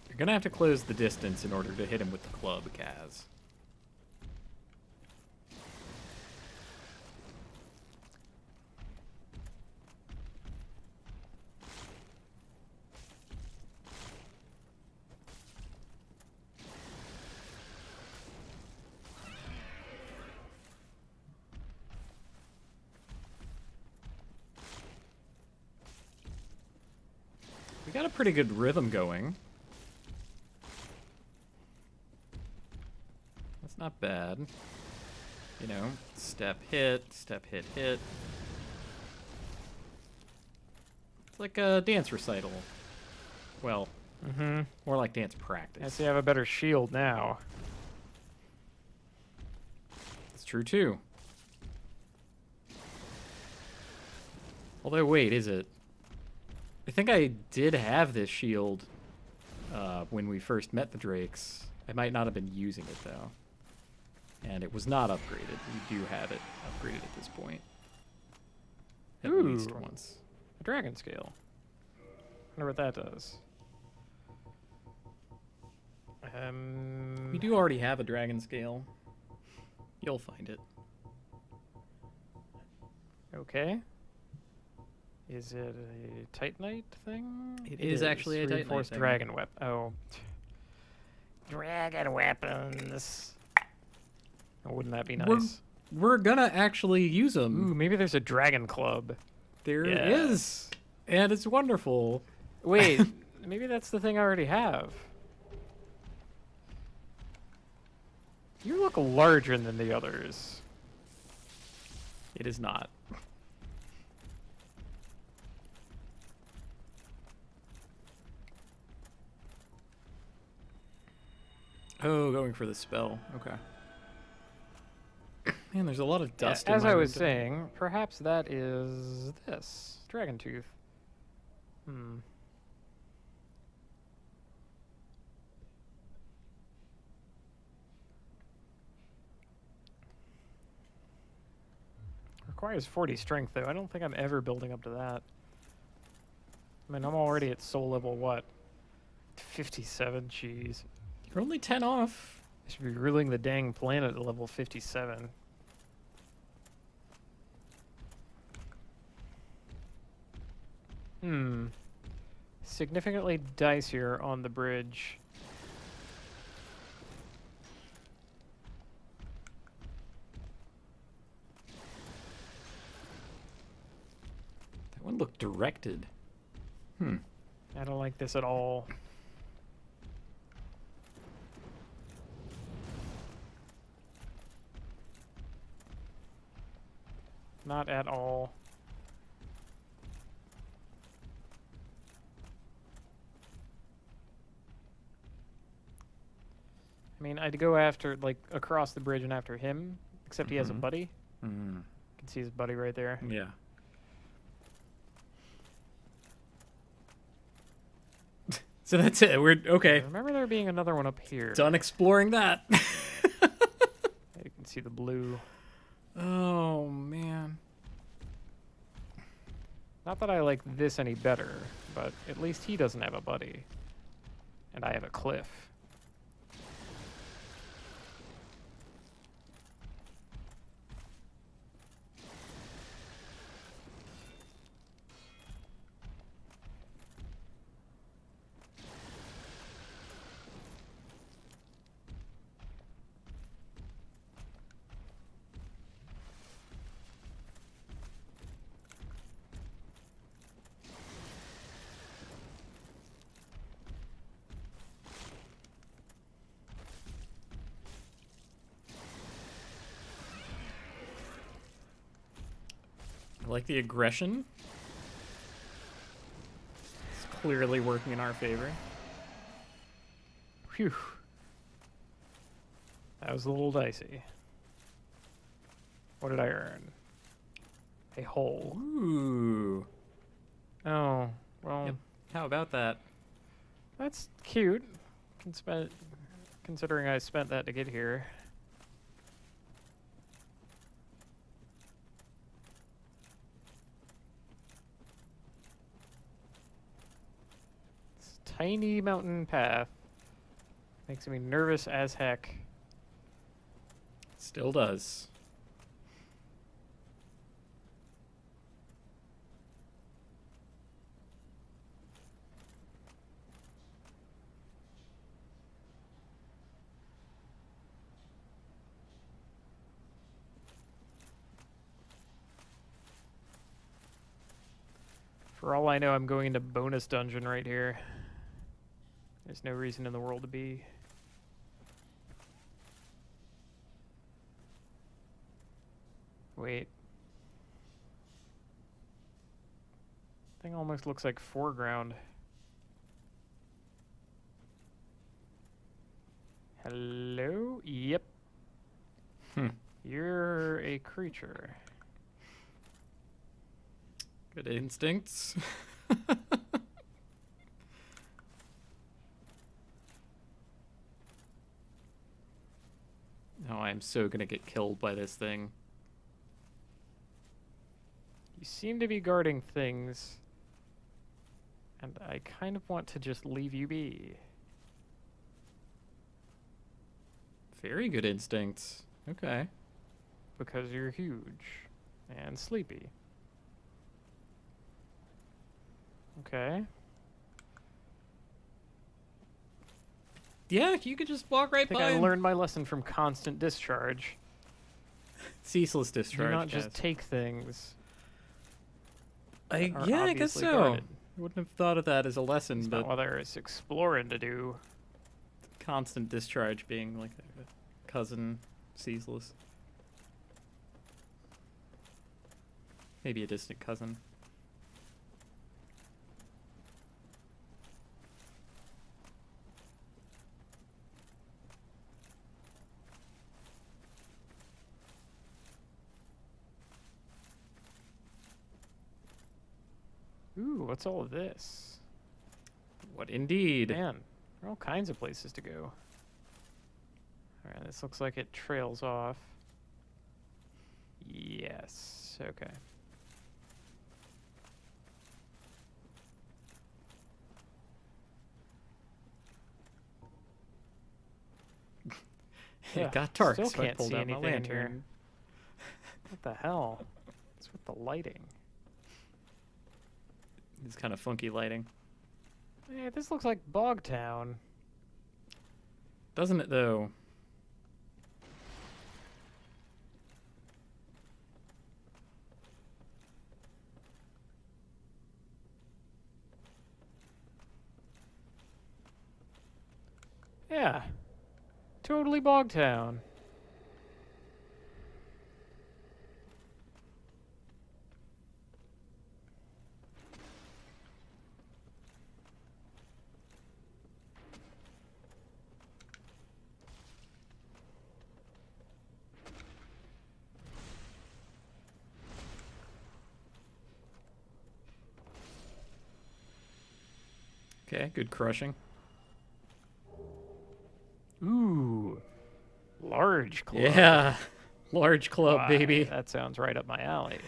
You're gonna have to close the distance in order to hit him with the club, Kaz. We got a pretty good rhythm going. That's not bad. You know, step, hit, hit. It's like a dance recital. Well, more like dance practice. I see I have a better shield now. It's true too. Although, wait, is it? I think I did have this shield when we first met the Drakes. I might not have been using it, though. And it was not upgraded. We do have it upgraded at this point. At least Ooh. once. A dragon scale. Wonder what that does. We do already have a dragon scale. You'll find it. Okay. Is it a Titanite thing? It is actually a Titanite reinforced thing. dragon weapon. Oh. Dragon weapons. Oh, wouldn't that be nice? We're gonna actually use them. Ooh, maybe there's a dragon club. There Yeah. is, and it's wonderful. Wait, maybe that's the thing I already have. You look larger than the others. It is not. Oh, going for the spell. Okay. Man, there's a lot of dust. As in my I was window. saying, perhaps that is this dragon tooth. Hmm. Requires 40 strength, though. I don't think I'm ever building up to that. I mean, I'm already at soul level, what? 57? Jeez. You're only 10 off. I should be ruling the dang planet at level 57. Hmm. Significantly dicier on the bridge. That one looked directed. I don't like this at all. Not at all. I mean, I'd go after, like, across the bridge and after him, except he has a Mhm. buddy. Mm. You can see his buddy right there. Yeah. So that's it. We're I okay. remember there being another one up here. Done exploring that. You can see the blue. Oh man. Not that I like this any better, but at least he doesn't have a buddy. And I have a cliff. I like the aggression. It's clearly working in our favor. Phew. That was a little dicey. What did I earn? A hole. Ooh. Oh, well, Yep. How about that? that's cute. Considering I spent that to get here. This tiny mountain path makes me nervous as heck. Still does. For all I know, I'm going into bonus dungeon right here. There's no reason in the world to be. Wait. Thing almost looks like foreground. Hello? Yep. Hmm. You're a creature. Good instincts. Oh, I'm so gonna get killed by this thing. You seem to be guarding things, and I kind of want to just leave you be. Very good instincts. Okay. Because you're huge and sleepy. Okay. Yeah, you could just walk right I think by I him. learned my lesson from constant discharge. Ceaseless discharge. Do not just guys. take things. I are yeah, I guess obviously so. guarded. Wouldn't have thought of that as a lesson, It's but not whether it's exploring to do. constant discharge being like a cousin, ceaseless. Maybe a distant cousin. Ooh, what's all of this? What indeed? Man, there are all kinds of places to go. Alright, this looks like it trails off. Yes, okay. It Ugh, got dark, still so I can't pulled see out my anything in here. lantern. What the hell? What's with the lighting? It's kind of funky lighting, Yeah, this looks like Bogtown. doesn't it? Though. Yeah. Totally Bogtown. Okay, good crushing. Ooh. Large club. Yeah, large club, Wow, baby. That sounds right up my alley.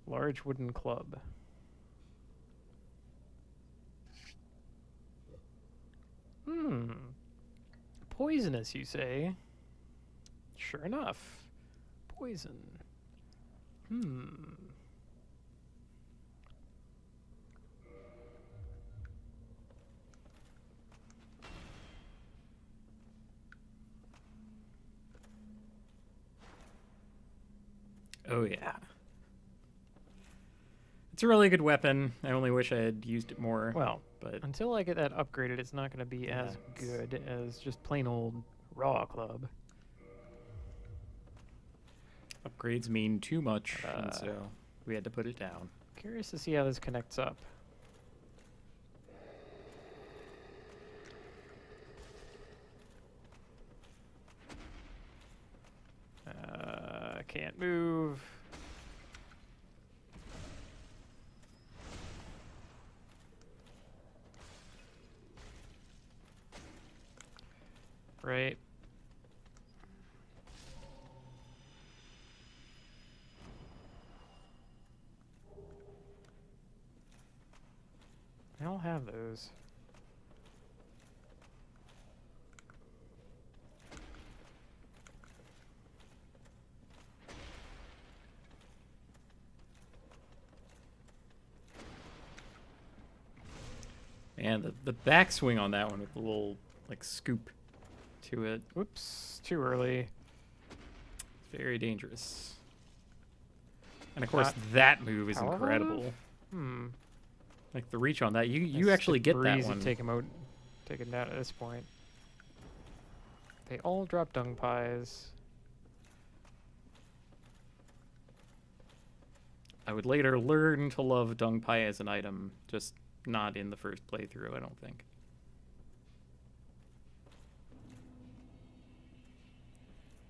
Large wooden club. Hmm. Poisonous, you say? Sure enough. Poison. Hmm. Oh yeah. It's a really good weapon. I only wish I had used it more. Well, but until I get that upgraded, it's not going to be as Yeah, good as just plain old raw club. upgrades mean too much, and Uh, so we had to put it down. Curious to see how this connects up. Can't move. Right. I don't have those. And the backswing on that one with the little like scoop to it, Oops, too early. very dangerous. And of course, Not that move is powerful incredible. enough? Hmm. Like the reach on that, you That's actually just get that breezy one. Take him out, take him down at this point. They all drop dung pies. I would later learn to love dung pie as an item, just not in the first playthrough, I don't think.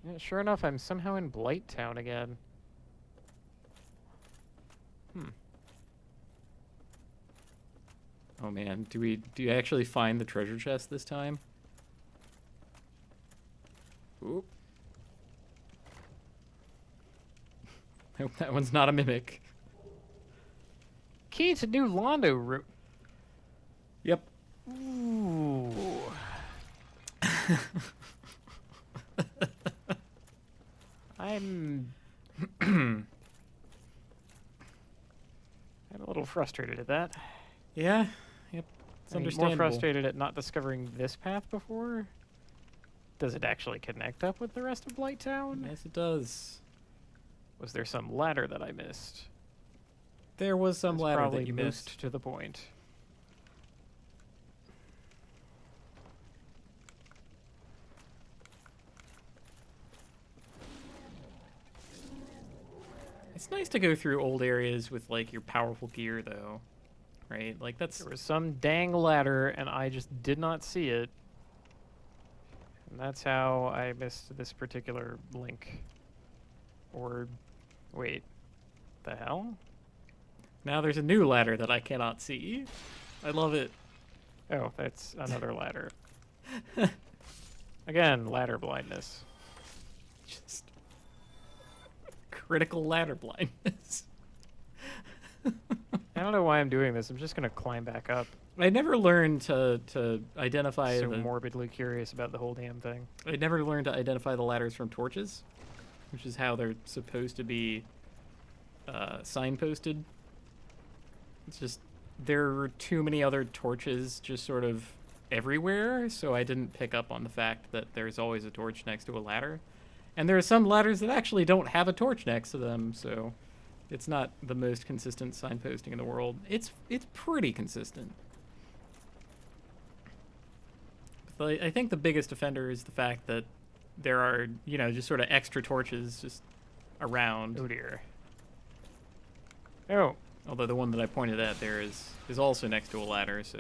Yeah, sure enough, I'm somehow in Blight Town again. Oh man, do you actually find the treasure chest this time? Oop. Hope that one's not a mimic. Key to new Londo route. Yep. Ooh. I'm I'm a little frustrated at that. Yeah. Yep. It's I mean, understandable. more frustrated at not discovering this path before. Does it actually connect up with the rest of Blight Town? Yes, it does. Was there some ladder that I missed? There was some That's ladder probably that you most missed. to the point. It's nice to go through old areas with like your powerful gear, though, right? Like that's There was some dang ladder, and I just did not see it. And that's how I missed this particular link. Or, wait, the hell? now there's a new ladder that I cannot see. I love it. Oh, that's another ladder. Again, ladder blindness. Just critical ladder blindness. I don't know why I'm doing this. I'm just gonna climb back up. I never learned to identify So the morbidly curious about the whole damn thing. I never learned to identify the ladders from torches, which is how they're supposed to be signposted. It's just there are too many other torches just sort of everywhere, so I didn't pick up on the fact that there's always a torch next to a ladder. And there are some ladders that actually don't have a torch next to them, so it's not the most consistent signposting in the world. It's pretty consistent. But I think the biggest offender is the fact that there are, you know, just sort of extra torches just around. Oh dear. Oh, Although the one that I pointed at there is also next to a ladder, so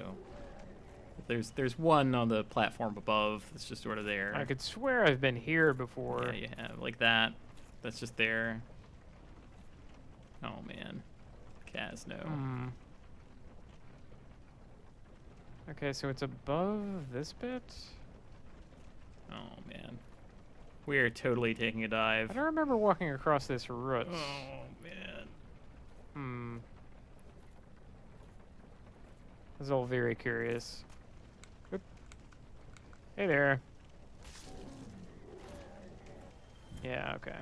there's one on the platform above that's just sort of there. I could swear I've been here before. Yeah, you have like that. That's just there. Oh man, Kaz, no. Hmm. Okay, so it's above this bit? Oh man, we are totally taking a dive. I don't remember walking across this route. Oh man. Hmm. I was all very curious. Oop. Hey there. Yeah, okay.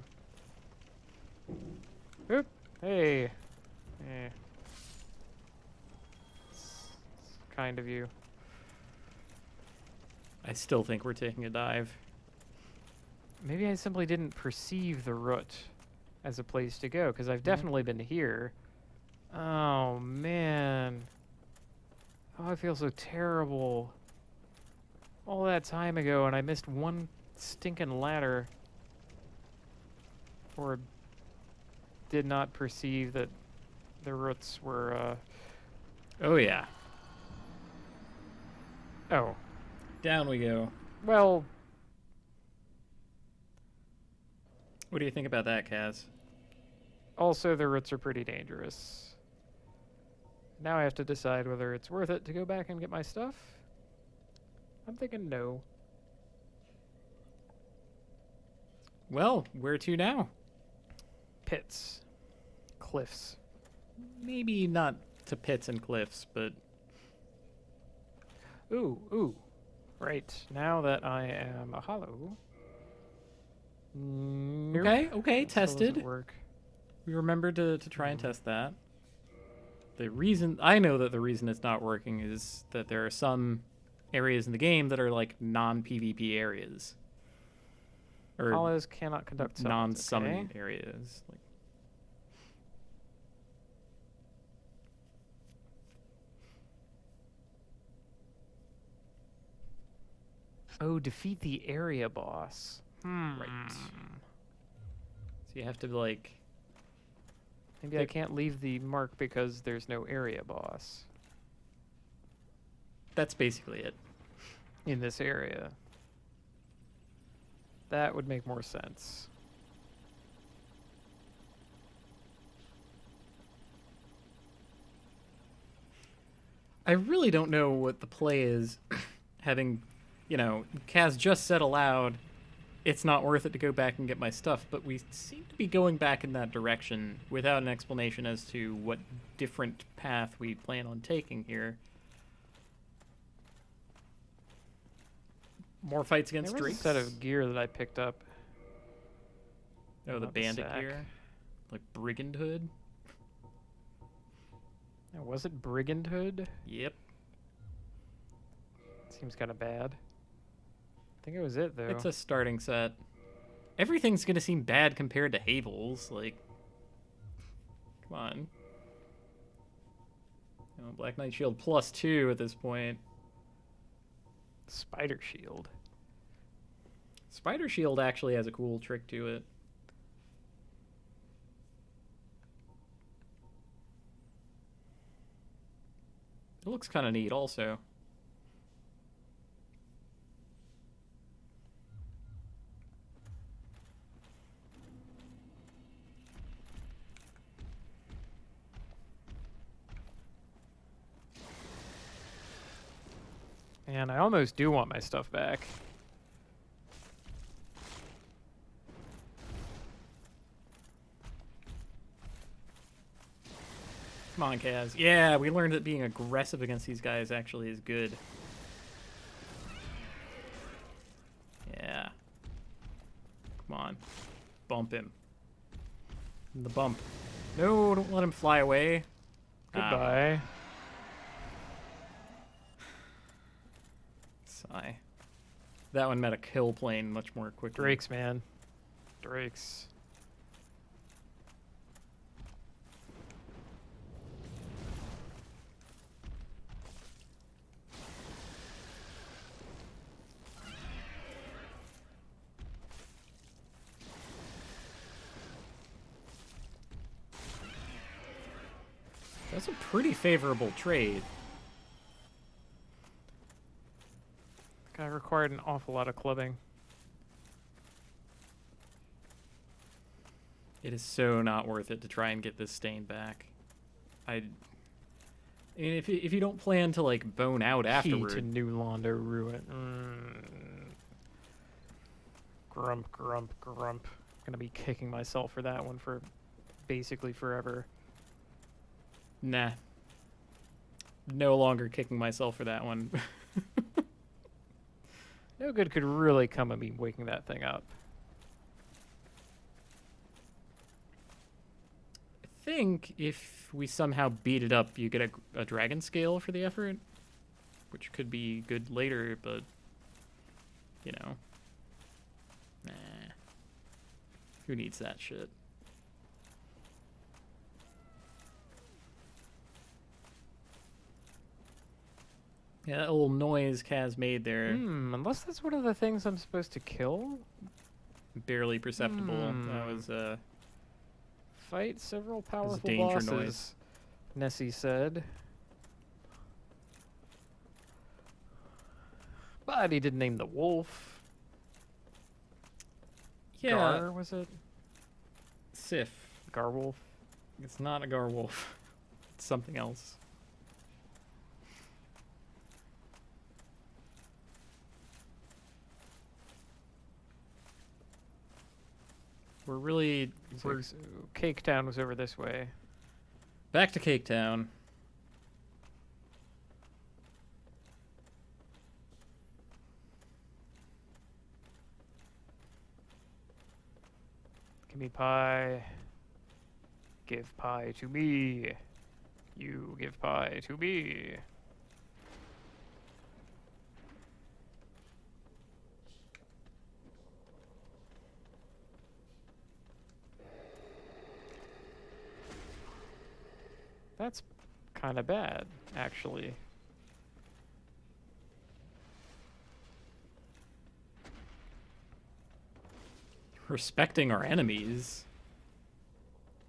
Oop. Hey. Eh. It's kind of you. I still think we're taking a dive. Maybe I simply didn't perceive the route as a place to go, because I've definitely been here. Oh, man. Oh, I feel so terrible. All that time ago, and I missed one stinking ladder. Or did not perceive that the roots were, Oh yeah, Oh. down we go. Well, What do you think about that, Kaz? also the roots are pretty dangerous. Now I have to decide whether it's worth it to go back and get my stuff. I'm thinking no. Well, where to now? Pits. Cliffs. Maybe not to pits and cliffs, but Ooh. Right, now that I am a hollow. Nope. okay, That still doesn't tested. work. We remembered to try and test that. The reason I know that the reason it's not working is that there are some areas in the game that are like non-PvP areas, or Hollows cannot conduct summons. non-summon Okay. areas. Like, Oh, defeat the area boss. Right. so you have to like Maybe I can't leave the mark because there's no area boss that's basically it. in this area. That would make more sense. I really don't know what the play is, having, Kaz just said aloud, it's not worth it to go back and get my stuff, but we seem to be going back in that direction without an explanation as to what different path we plan on taking here. More fights against There was Drakes. a set of gear that I picked up. Oh, the Not the bandit sack. gear? Like Brigand Hood? Now, was it Brigand Hood? Yep. Seems kind of bad. I think it was it, though. It's a starting set. Everything's gonna seem bad compared to Havel's. Like, come on. Black Knight Shield +2 at this point. Spider Shield. Spider Shield actually has a cool trick to it. It looks kind of neat also. And I almost do want my stuff back. Come on, Kaz. Yeah, we learned that being aggressive against these guys actually is good. Yeah. Come on. Bump him. The bump. No, don't let him fly away. Goodbye. Sigh. That one met a kill plane much more quickly. Drakes, man. Drakes. That's a pretty favorable trade. Guy required an awful lot of clubbing. It is so not worth it to try and get this stain back. I mean, if you don't plan to like bone out afterward. Key to New Londo Ruin. Grump, grump, grump. Gonna be kicking myself for that one for basically forever. Nah. No longer kicking myself for that one. No good could really come of me waking that thing up. I think if we somehow beat it up, you get a dragon scale for the effort, which could be good later, but, nah. Who needs that shit? Yeah, that little noise Kaz made there, Unless that's one of the things I'm supposed to kill? barely perceptible. That was, Fight several powerful danger bosses, noise. Nessie said. But he did name the wolf. yeah, Gar, was it? Sif. Garwolf? It's not a Garwolf. It's something else. We're Cake Town was over this way. back to Cake Town. Give me pie. Give pie to me. You give pie to me. That's kind of bad, actually. Respecting our enemies.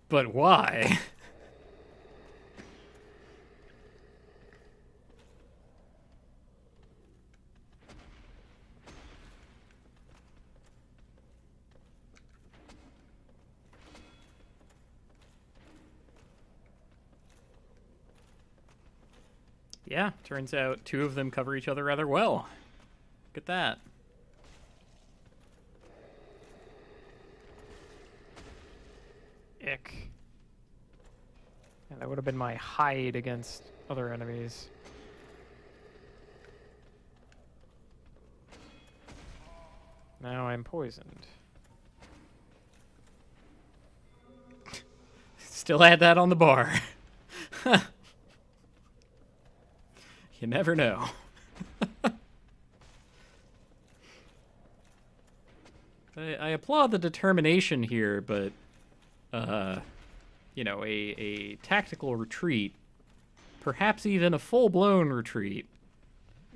But why? Yeah, turns out 2 of them cover each other rather well. Look at that. Ick. And that would have been my hide against other enemies. Now I'm poisoned. Still had that on the bar. You never know. I applaud the determination here, but, you know, a tactical retreat, perhaps even a full-blown retreat,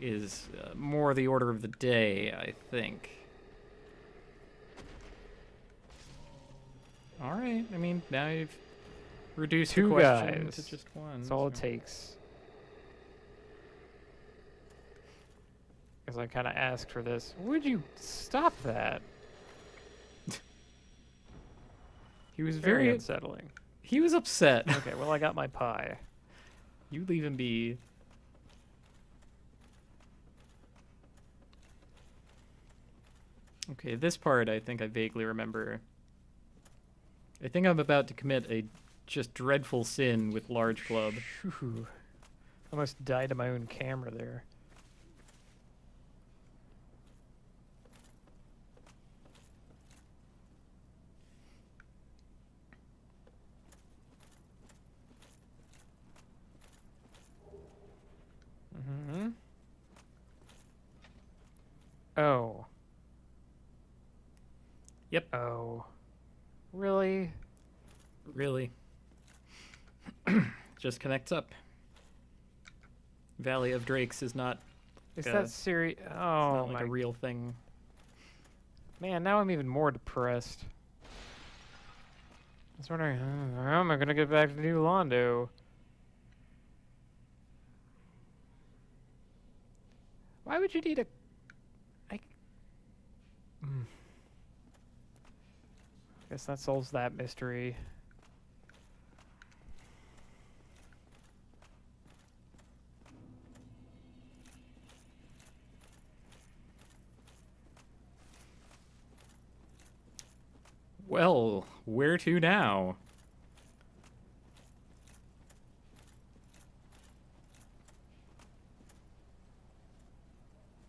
is more the order of the day, I think. All right, I mean, now you've reduced the 2 question guys. to just 1. That's all it so- takes. Because I kind of asked for this. Would you stop that? He was Very very... unsettling. He was upset. Okay, well, I got my pie. You leave him be. Okay, this part I think I vaguely remember. I think I'm about to commit a just dreadful sin with Large Club. Phew. Almost died to my own camera there. Mm-hmm. Oh. Yep. Oh. Really? Really. Just connects up. Valley of Drakes is not, Is Yeah, that serious? it's Oh not like my a real thing. man! Now I'm even more depressed. I was wondering, how am I gonna get back to New Londo? Why would you need a? Guess that solves that mystery. Well, where to now?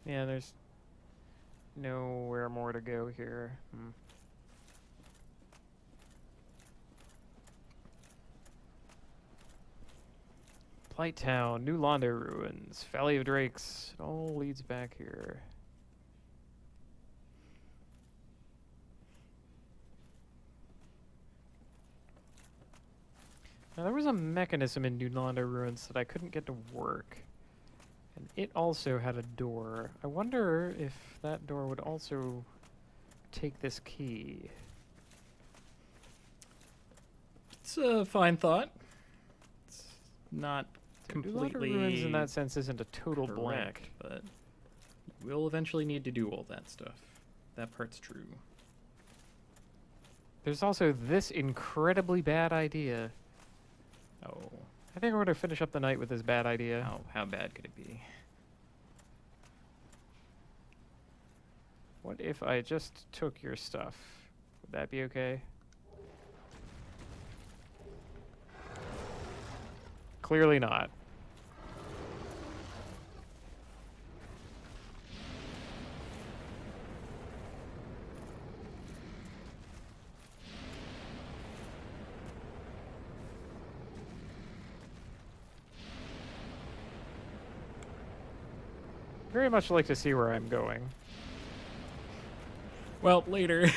Yeah, there's nowhere more to go here. Blight Town, New Londo Ruins, Valley of Drakes. It all leads back here. Now, there was a mechanism in New Londo Ruins that I couldn't get to work. And it also had a door. I wonder if that door would also take this key. It's a fine thought. It's not New Londo completely Ruins in that sense isn't a total correct, blank. but we'll eventually need to do all that stuff. That part's true. There's also this incredibly bad idea. Oh, I think we're going to finish up the night with this bad idea. how bad could it be? What if I just took your stuff? Would that be okay? Clearly not. Very much like to see where I'm going. Well, later.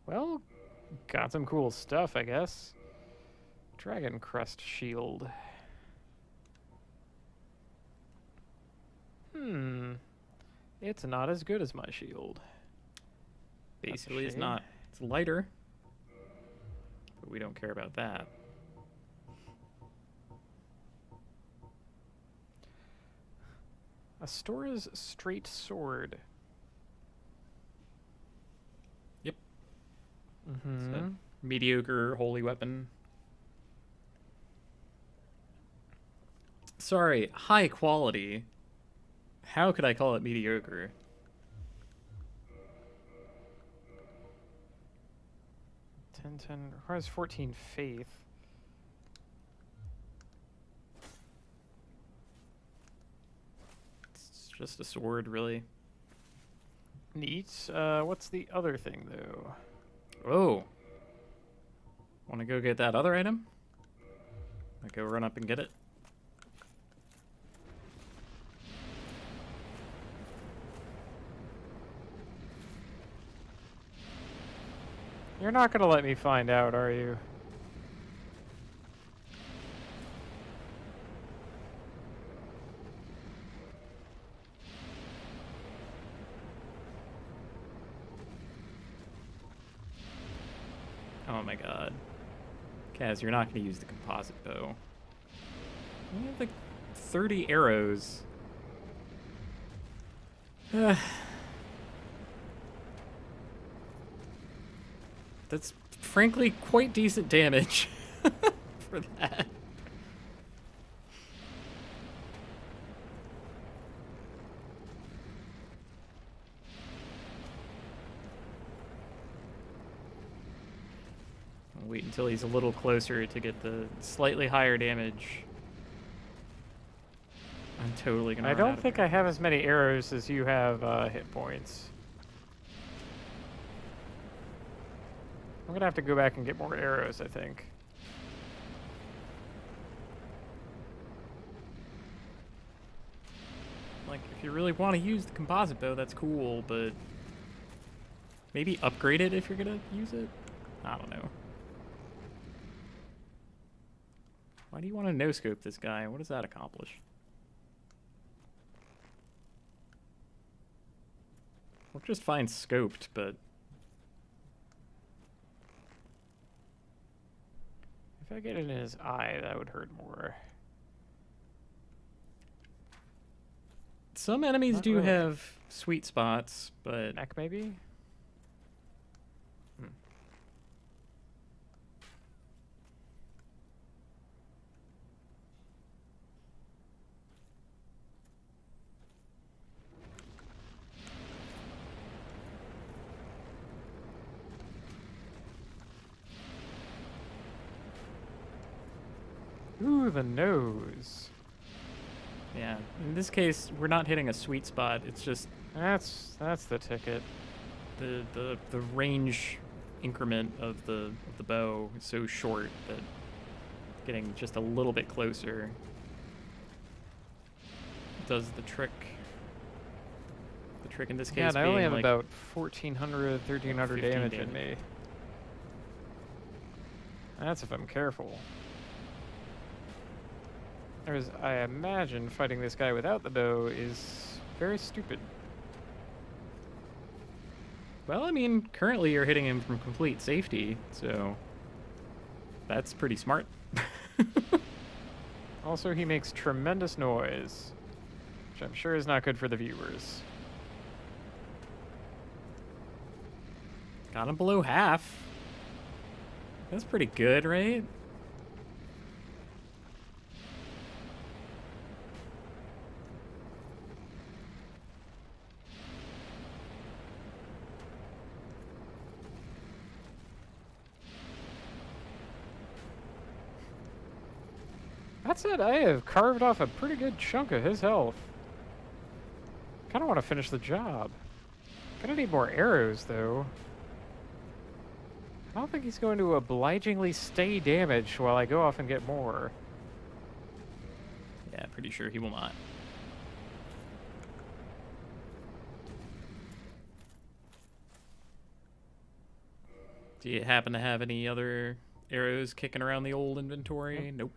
Well, got some cool stuff, I guess. Dragon Crest Shield. It's not as good as my shield. Basically, it's shame. not. It's lighter. But we don't care about that. Astora's Straight Sword. Yep. Mm-hmm. So, mediocre holy weapon. Sorry, high quality. How could I call it mediocre? Requires 14 faith. It's just a sword, really. Neat. What's the other thing, though? Oh. Want to go get that other item? I go run up and get it. You're not gonna let me find out, are you? Oh my god. Kaz, you're not going to use the composite bow. You have like 30 arrows. That's frankly quite decent damage for that. I'll wait until he's a little closer to get the slightly higher damage. I'm totally gonna. I don't think I have as many arrows as you have hit points. I'm gonna have to go back and get more arrows, I think. Like, if you really want to use the composite bow, that's cool, but maybe upgrade it if you're gonna use it? I don't know. Why do you want to no-scope this guy? What does that accomplish? We're just fine scoped, but... If I get it in his eye, that would hurt more. Some enemies Not do really. have sweet spots, but... Neck, maybe? Ooh, the nose. Yeah, in this case, we're not hitting a sweet spot. It's just That's the ticket. the range increment of the bow is so short that getting just a little bit closer does the trick. The trick in this case Yeah, and I being only have like, about 1,400, 1,300 15 damage in damage. me. That's if I'm careful. Whereas I imagine fighting this guy without the bow is very stupid. well, I mean, currently you're hitting him from complete safety, so that's pretty smart. Also, he makes tremendous noise, which I'm sure is not good for the viewers. Got him below half. That's pretty good, right? That said, I have carved off a pretty good chunk of his health. Kinda want to finish the job. Gonna need more arrows, though. I don't think he's going to obligingly stay damaged while I go off and get more. Yeah, pretty sure he will not. Do you happen to have any other arrows kicking around the old inventory? Nope.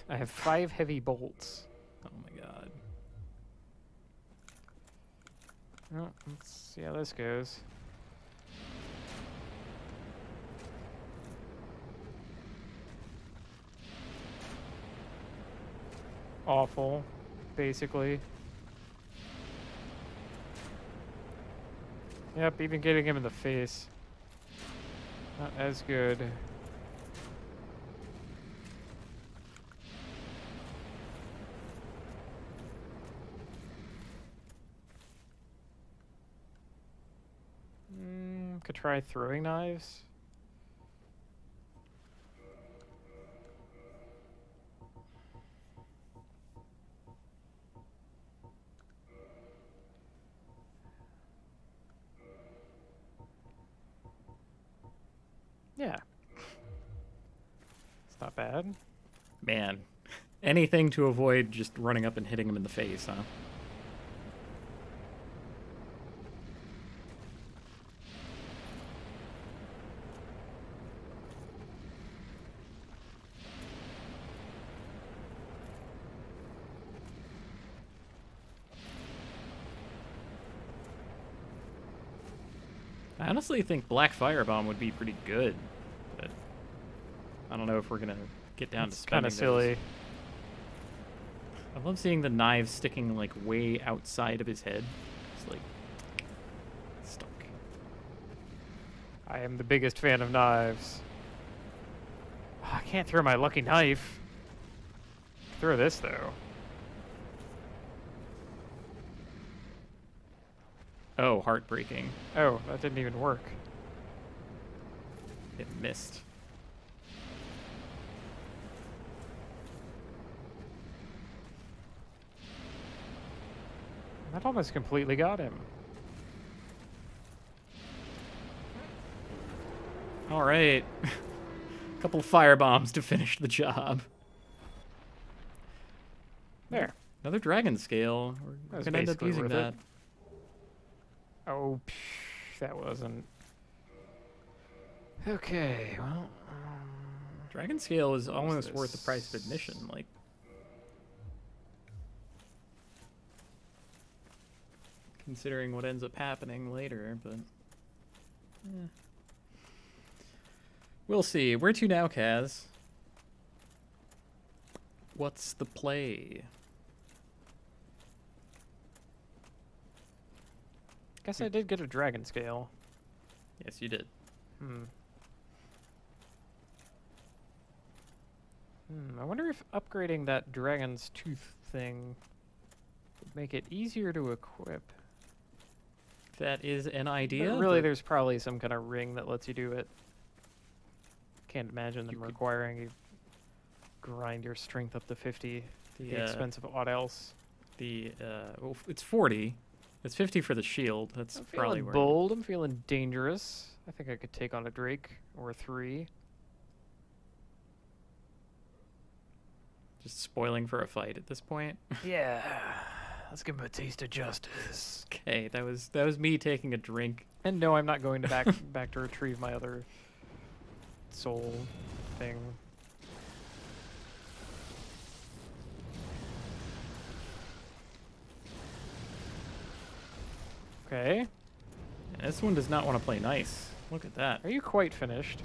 I have 5 heavy bolts. Oh my god. Well, let's see how this goes. Awful, basically. Yep, even getting him in the face. Not as good. Could try throwing knives. Yeah. It's not bad. Man, anything to avoid just running up and hitting him in the face, huh? I honestly think Black Firebomb would be pretty good, but I don't know if we're gonna get down to It's kind spending of silly. those. I love seeing the knives sticking like way outside of his head. It's like stuck. I am the biggest fan of knives. I can't throw my lucky knife. Throw this though. Oh, heartbreaking. Oh, that didn't even work. It missed. That almost completely got him. All right. A couple fire bombs to finish the job. There. Another dragon scale. That We're was gonna end up basically using worth that. it. Oh, psh, that wasn't. Okay, well. Dragon scale is almost worth the this? price of admission. Like, considering what ends up happening later, but we'll see. Where to now, Kaz? What's the play? Guess I did get a dragon scale. Yes, you did. I wonder if upgrading that dragon's tooth thing would make it easier to equip. That is an But idea. really, that- there's probably some kind of ring that lets you do it. Can't imagine them You could- requiring you grind your strength up to 50 at the the expense of aught else. well, it's 40. It's 50 for the shield. That's I'm probably feeling where. bold. I'm feeling dangerous. I think I could take on a Drake or 3. Just spoiling for a fight at this point. Yeah, let's give him a taste of justice. Okay, that was me taking a drink. And no, I'm not going to back to retrieve my other soul thing. Okay, And this one does not want to play nice. Look at that. are you quite finished?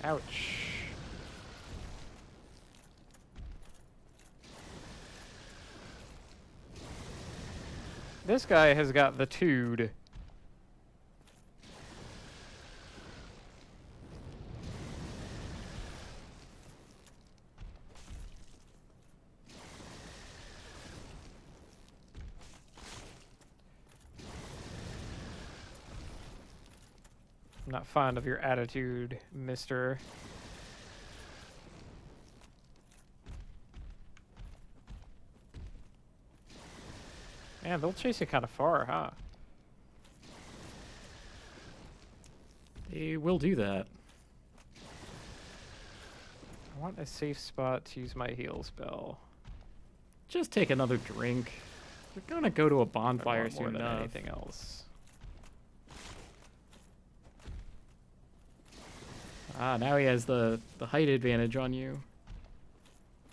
Ouch. This guy has got the tood. I'm not fond of your attitude, mister. Man, they'll chase you kind of far, huh? They will do that. I want a safe spot to use my heal spell. Just take another drink. We're gonna go to a I bonfire want more soon than enough. anything else. Ah, now he has the height advantage on you.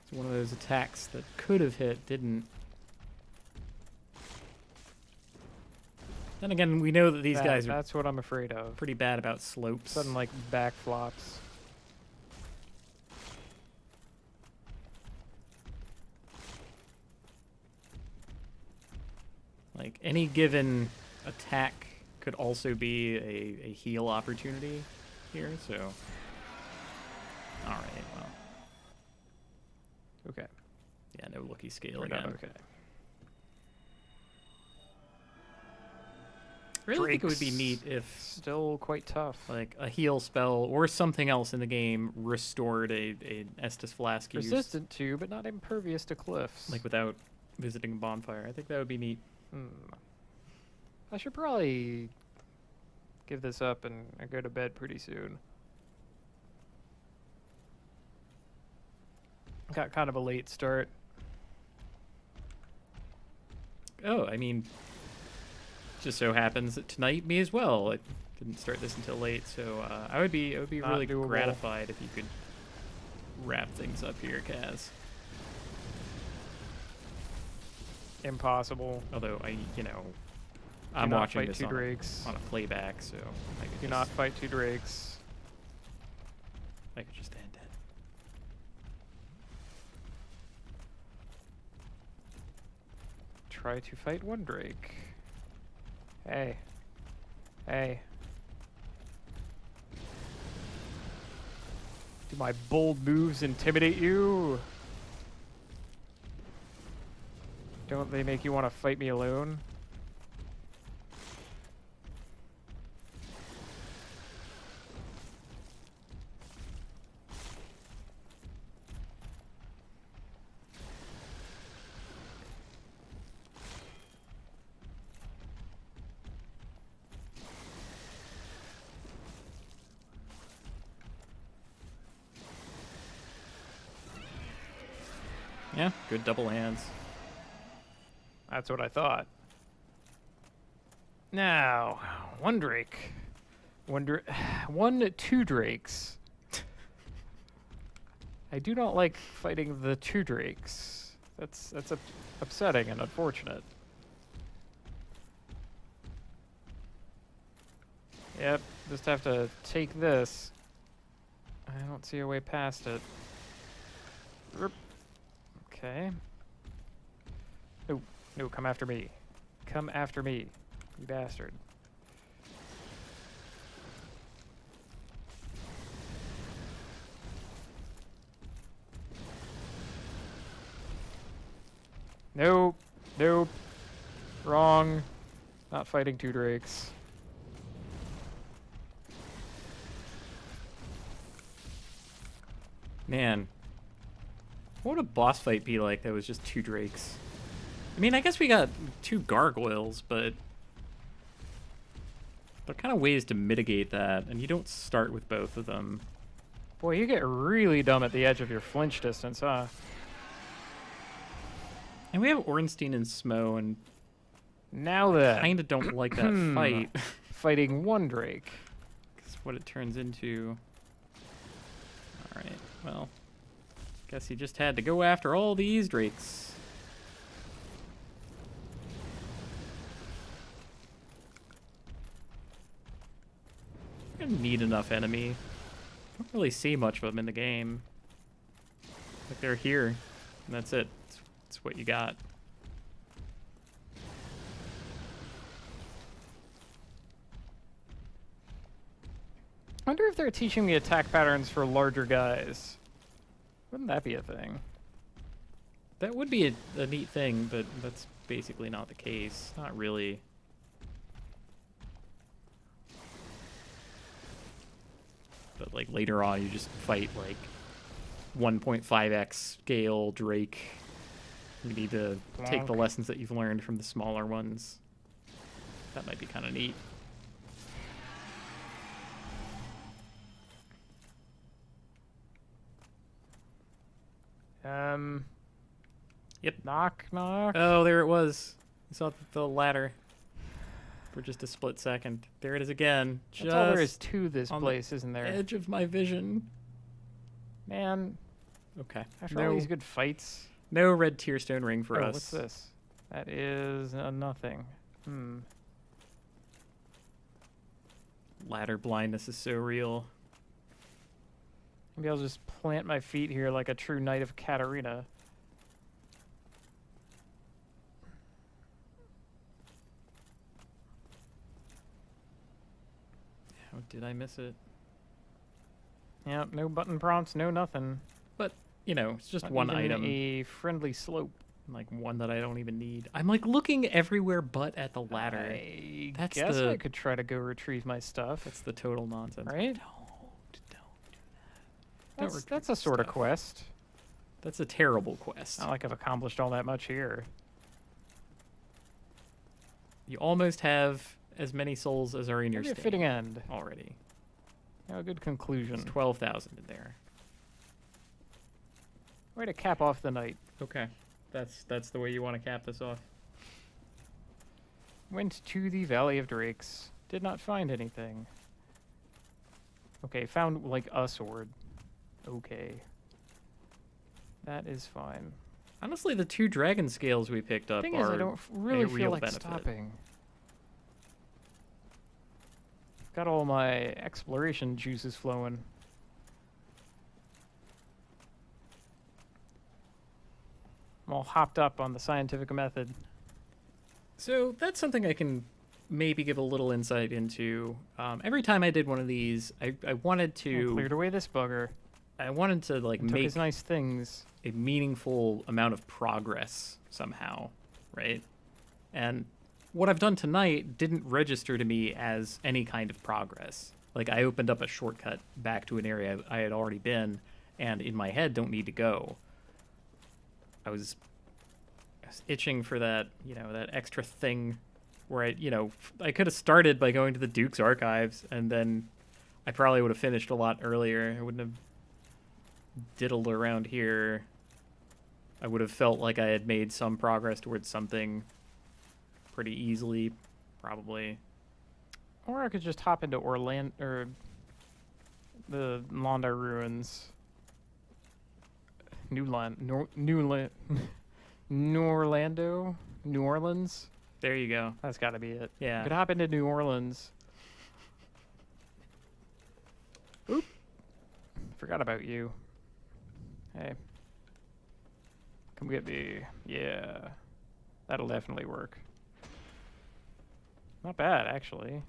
It's one of those attacks that could have hit, didn't. Then again, we know that these guys are That's what I'm afraid of. pretty bad about slopes. Sudden, like, backflops. Like, any given attack could also be a heal opportunity here, so... Alright, well. Okay. Yeah, no lucky scale We're again. not okay. I really think it would be Drake's neat if, still quite tough. like, a heal spell or something else in the game restored a Estus Flask use, Resistant to, but not impervious to cliffs. like, without visiting a bonfire. I think that would be neat. I should probably give this up and go to bed pretty soon. Got kind of a late start. Oh, I mean, just so happens that tonight me as well. I didn't start this until late, so I would be Not really doable. gratified if you could wrap things up here, Kaz. Impossible. Although I'm not watching fight this two on drakes. a playback, so I could Do just, not fight 2 drakes. I could just end it. Try to fight 1 drake. Hey. Hey. Do my bold moves intimidate you? Don't they make you want to fight me alone? Yeah, good double hands. That's what I thought. Now, 1 drake. 2 drakes. I do not like fighting the 2 drakes. That's upsetting and unfortunate. Yep, just have to take this. I don't see a way past it. Okay. No, no, come after me. Come after me, you bastard. Nope. Nope. Wrong. Not fighting 2 drakes. Man, what would a boss fight be like that was just 2 drakes? I mean, I guess we got 2 gargoyles, but there are kind of ways to mitigate that, and you don't start with both of them. Boy, you get really dumb at the edge of your flinch distance, huh? And we have Ornstein and Smo, and Now then, kind of don't like that fight. fighting 1 drake. Because what it turns into. Alright, well, guess he just had to go after all these drakes. I don't need enough enemy. Don't really see much of them in the game. Like, they're here, and that's it. That's what you got. I wonder if they're teaching the attack patterns for larger guys. Wouldn't that be a thing? That would be a neat thing, but that's basically not the case. Not really. But like later on, you just fight like 1.5x scale Drake. You need to take the Plonk. lessons that you've learned from the smaller ones. That might be kind of neat. Yep. Knock, knock. Oh, there it was. I saw the ladder for just a split second. There it is again. That's all there is Just to this on the place, isn't there? edge of my vision. Man, Okay. after all these good fights. No red tearstone ring for Oh, us. what's this? That is nothing. Ladder blindness is so real. Maybe I'll just plant my feet here like a true knight of Katarina. Oh, did I miss it? Yep, no button prompts, no nothing. But, you know, it's just Not one even item. a friendly slope. Like, one that I don't even need. I'm, like, looking everywhere but at the ladder. I That's guess the- I could try to go retrieve my stuff. That's the total nonsense. Right? Don't do that. Don't That's retrieve a sort of stuff. quest. That's a terrible quest. Not like I've accomplished all that much here. You almost have as many souls as are in your Maybe a state fitting end. already. A good conclusion. There's 12,000 in there. Way to cap off the night. Okay. That's the way you want to cap this off. Went to the Valley of Drakes. Did not find anything. Okay, found like a sword. Okay. That is fine. Honestly, the 2 dragon scales we picked up Thing are is, I don't really a feel real like benefit. stopping. Got all my exploration juices flowing. I'm all hopped up on the scientific method. So that's something I can maybe give a little insight into. Every time I did one of these, I wanted to Cleared away this bugger. I wanted to like Took make his nice things. a meaningful amount of progress somehow, right? And what I've done tonight didn't register to me as any kind of progress. Like I opened up a shortcut back to an area I had already been, and in my head don't need to go. I was itching for that, you know, that extra thing where I could have started by going to the Duke's archives, and then I probably would have finished a lot earlier. I wouldn't have diddled around here. I would have felt like I had made some progress towards something pretty easily, probably. Or I could just hop into Orlando or the Londa ruins. New Orleans. There you go. That's got to be it. Yeah. Could hop into New Orleans. Oop. Forgot about you. Hey. Come get me. Yeah. That'll definitely work. Not bad, actually.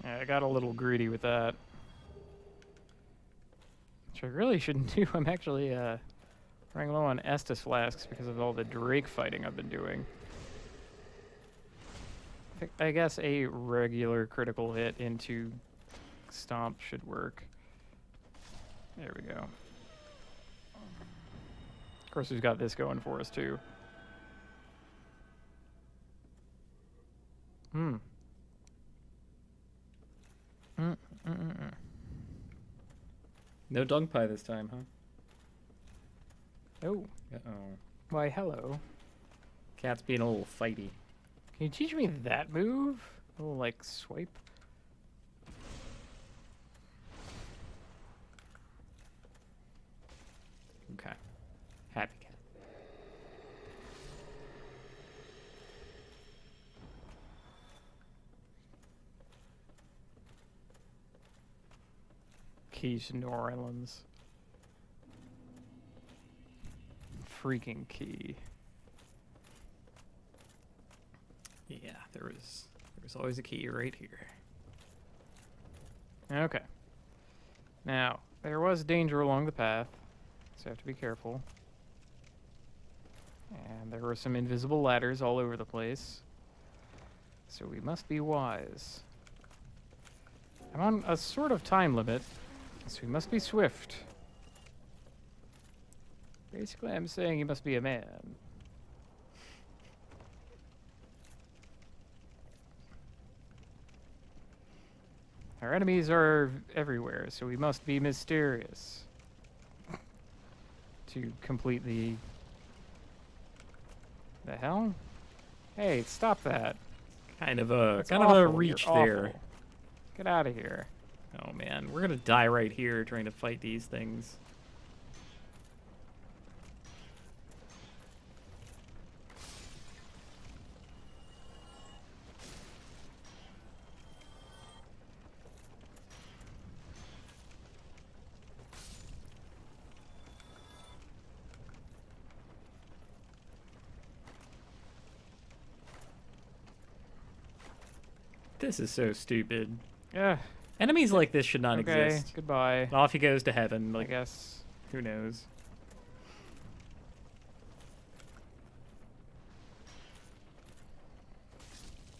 Yeah, I got a little greedy with that. Which I really shouldn't do. I'm actually running low on Estus flasks because of all the Drake fighting I've been doing. I guess a regular critical hit into Stomp should work. There we go. Of course, we've got this going for us, too. No dung pie this time, huh? Oh, Uh-oh. why, hello. Cat's being a little fighty. Can you teach me that move? A little, like, swipe? Okay. Happy cat. Keys to New Orleans. Freaking key. Yeah, there was always a key right here. Okay. Now, there was danger along the path, so I have to be careful. And there were some invisible ladders all over the place, so we must be wise. I'm on a sort of time limit, so we must be swift. Basically, I'm saying you must be a man. Our enemies are everywhere, so we must be mysterious. To complete the... The hell? Hey, stop that. Kind of a That's kind of a awful. reach You're there. awful. Get out of here. Oh man, we're gonna die right here trying to fight these things. This is so stupid. Yeah. Enemies like this should not Okay. exist. Goodbye. Off he goes to heaven. I Like, guess. who knows?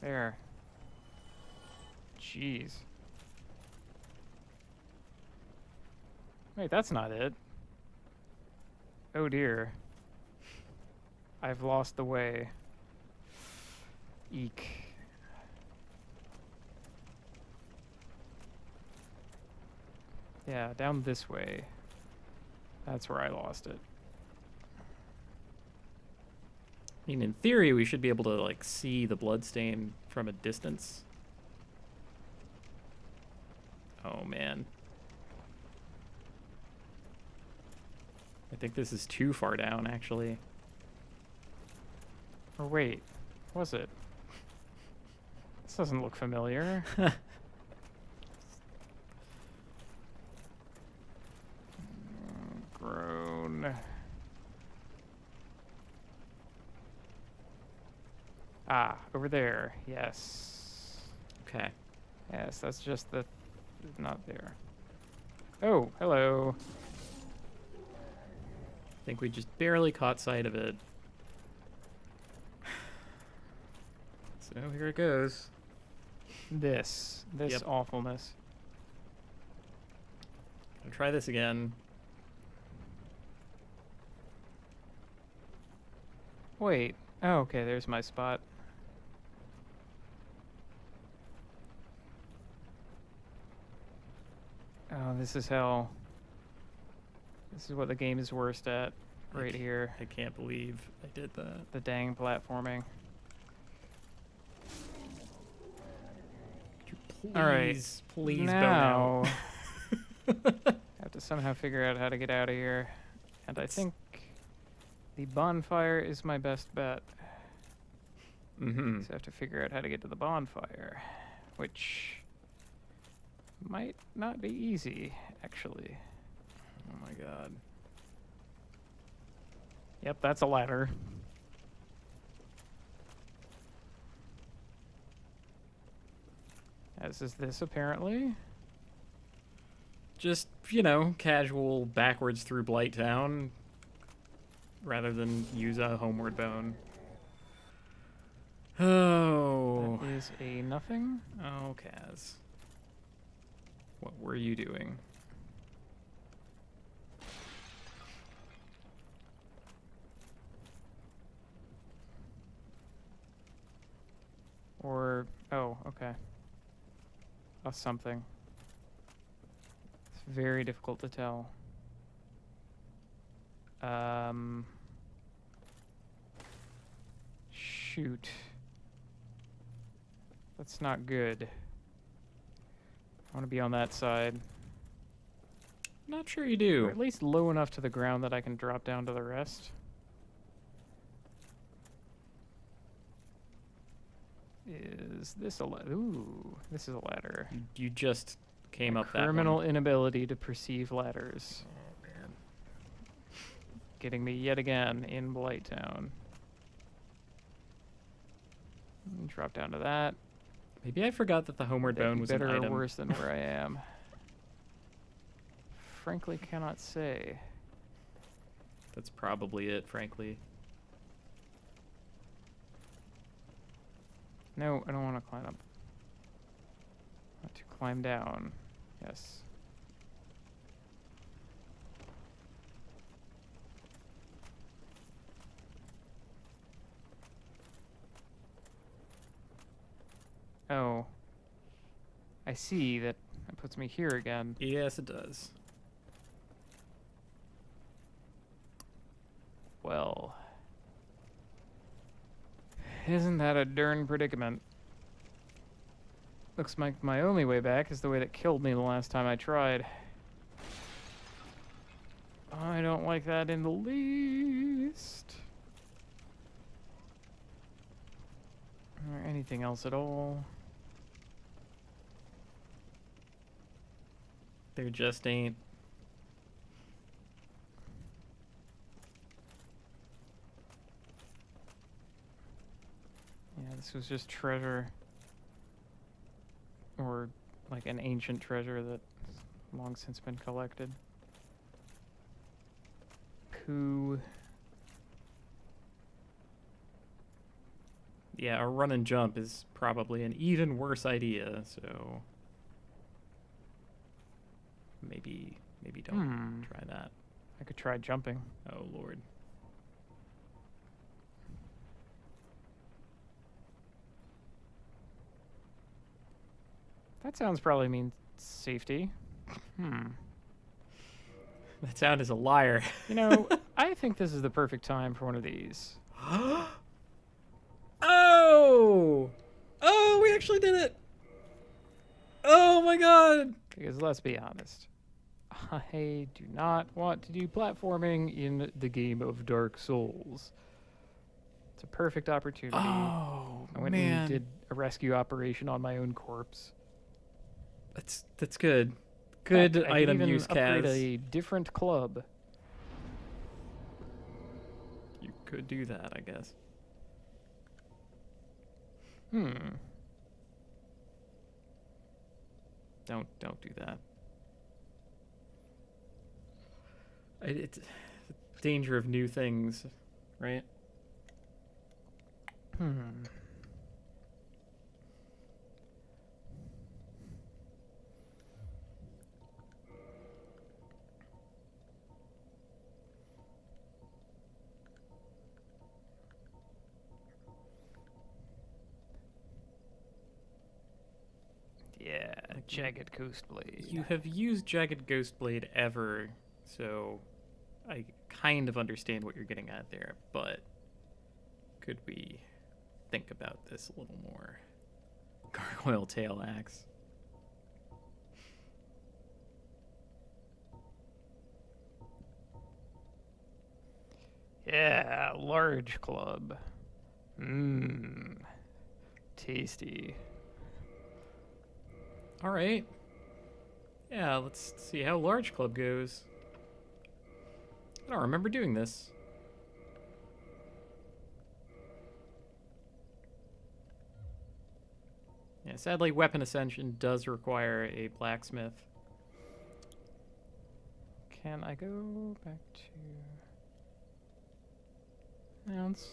There. Jeez. Wait, that's not it. Oh dear. I've lost the way. Eek. Yeah, down this way. That's where I lost it. I mean, in theory, we should be able to, like, see the bloodstain from a distance. Oh, man. I think this is too far down, actually. Or wait, was it? This doesn't look familiar. Groan. Ah, over there. Yes. Okay. Yes, that's just the... not there. Oh, hello. I think we just barely caught sight of it. So here it goes. This Yep. awfulness. I'll try this again. Wait. Oh, okay, there's my spot. Oh, this is hell. This is what the game is worst at, right here. I can't believe I did that. The dang platforming. Please, All right, please now bone out. I have to somehow figure out how to get out of here, and I think the bonfire is my best bet. Mm-hmm. So I have to figure out how to get to the bonfire, which might not be easy, actually. Oh my god. Yep, that's a ladder. As is this, apparently. Just, you know, casual backwards through Blighttown rather than use a homeward bone. Oh. That is a nothing. Oh, Kaz. What were you doing? Or, oh, okay. A something. It's very difficult to tell. Shoot. That's not good. I want to be on that side. Not sure you do. Or at least low enough to the ground that I can drop down to the rest. Is this a ladder? Ooh, this is a ladder. You just came up that one. Criminal inability to perceive ladders. Oh, man. Getting me yet again in Blighttown. Drop down to that. Maybe I forgot that the homeward That'd bone be was better an item. or worse than where I am. Frankly, cannot say. That's probably it, frankly. No, I don't want to climb up. I want to climb down. Yes. Oh. I see that it puts me here again. Yes, it does. Well. Isn't that a darn predicament? Looks like my only way back is the way that killed me the last time I tried. I don't like that in the least. Or anything else at all. There just ain't. Yeah, this was just treasure. or like an ancient treasure that's long since been collected. Poo. Yeah, a run and jump is probably an even worse idea, so maybe don't try that. I could try jumping. Oh lord. That sounds probably means safety. That sound is a liar. You know, I think this is the perfect time for one of these. Oh! Oh, we actually did it! Oh my god! Because let's be honest, I do not want to do platforming in the game of Dark Souls. It's a perfect opportunity. Oh, I went and did a rescue operation on my own corpse. That's good. Good Heck, I could item even use, upgrade Kaz. a different club. You could do that, I guess. Don't do that. It's the danger of new things, right? Yeah, Jagged Coast Blade. You have used Jagged Ghost Blade ever, so I kind of understand what you're getting at there, but could we think about this a little more? Gargoyle Tail Axe. Yeah, large club. Tasty. All right. Yeah, let's see how Large Club goes. I don't remember doing this. Yeah, sadly, Weapon Ascension does require a blacksmith. Can I go back to... Now let's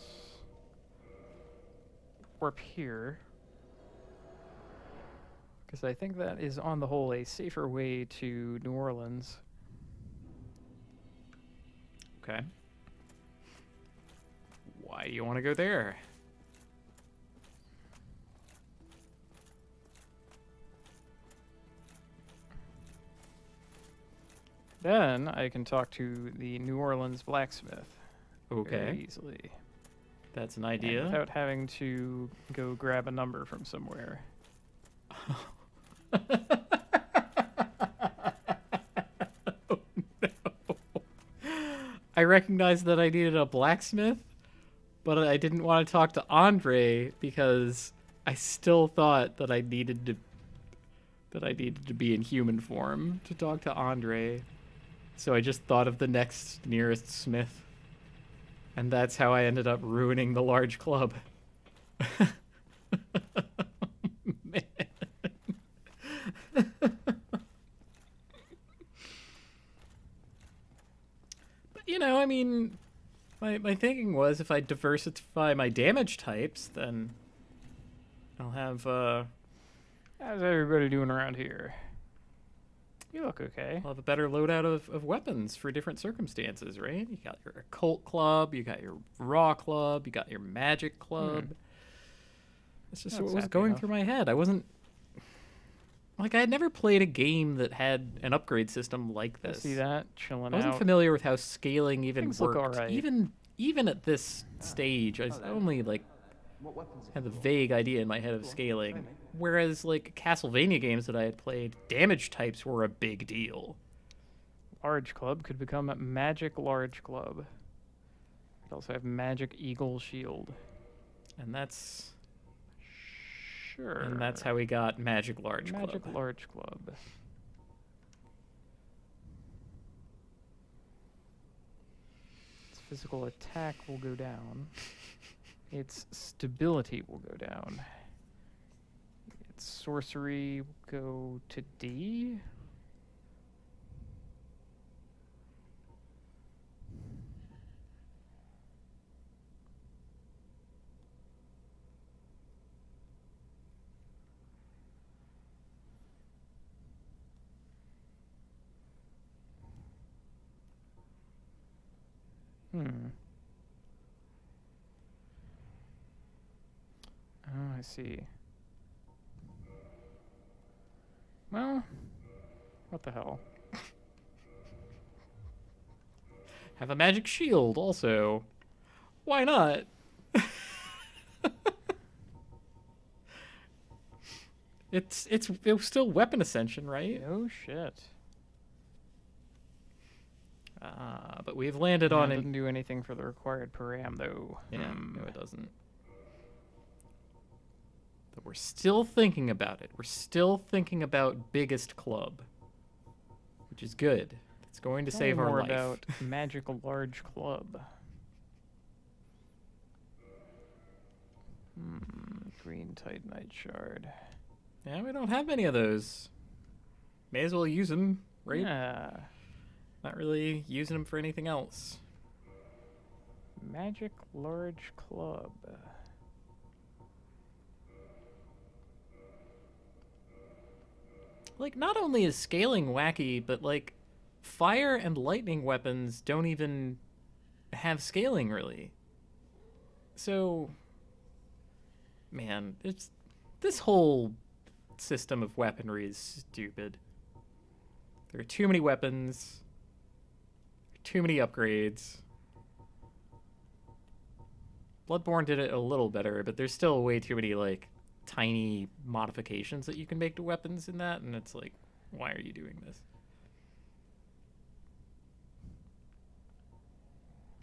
warp here. Because I think that is, on the whole, a safer way to New Orleans. Okay. Why do you want to go there? Then I can talk to the New Orleans blacksmith very Okay, easily. that's an And idea. without having to go grab a number from somewhere. Oh, no. I recognized that I needed a blacksmith, but I didn't want to talk to Andre because I still thought that I needed to be in human form to talk to Andre. So I just thought of the next nearest smith. And that's how I ended up ruining the large club. Man. But, you know, I mean, my thinking was if I diversify my damage types, then I'll have, How's everybody doing around here? You look okay. I'll have a better loadout of weapons for different circumstances, right? You got your occult club, you got your raw club, you got your magic club. That's just That's what was happy going enough. through my head. I wasn't like I had never played a game that had an upgrade system like I this. see that chilling I wasn't out. familiar with how scaling even Things look worked. alright. Even at this stage, I only like had the vague idea in my head of scaling. Whereas like Castlevania games that I had played, damage types were a big deal. Large club could become magic large club. Could also have magic eagle shield. And that's Sure. how we got Magic Large magic Club. large club. Its physical attack will go down. Its stability will go down. sorcery go to D. Oh, I see. Well, what the hell? Have a magic shield also. Why not? It was still weapon ascension, right? Oh shit. But we've landed Yeah, on it an doesn't do anything for the required param though. Yeah, no, it doesn't. But we're still thinking about it. We're still thinking about biggest club, which is good. It's going to Tell me save our more life. about magical large club. Green Titanite shard. Yeah, we don't have many of those. May as well use them, right? Yeah. Not really using them for anything else. Magic large club. Like, not only is scaling wacky, but like, fire and lightning weapons don't even have scaling really. So, man, it's this whole system of weaponry is stupid. There are too many weapons, too many upgrades. Bloodborne did it a little better, but there's still way too many like tiny modifications that you can make to weapons in that, and it's like, why are you doing this?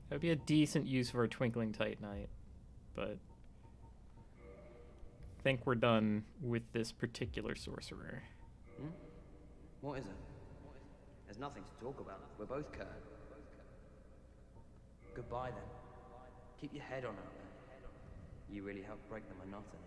That would be a decent use for a Twinkling Titanite, but I think we're done with this particular sorcerer. What is it? There's nothing to talk about. We're both cursed. Goodbye then. Keep your head on up then. You really helped break the monotony.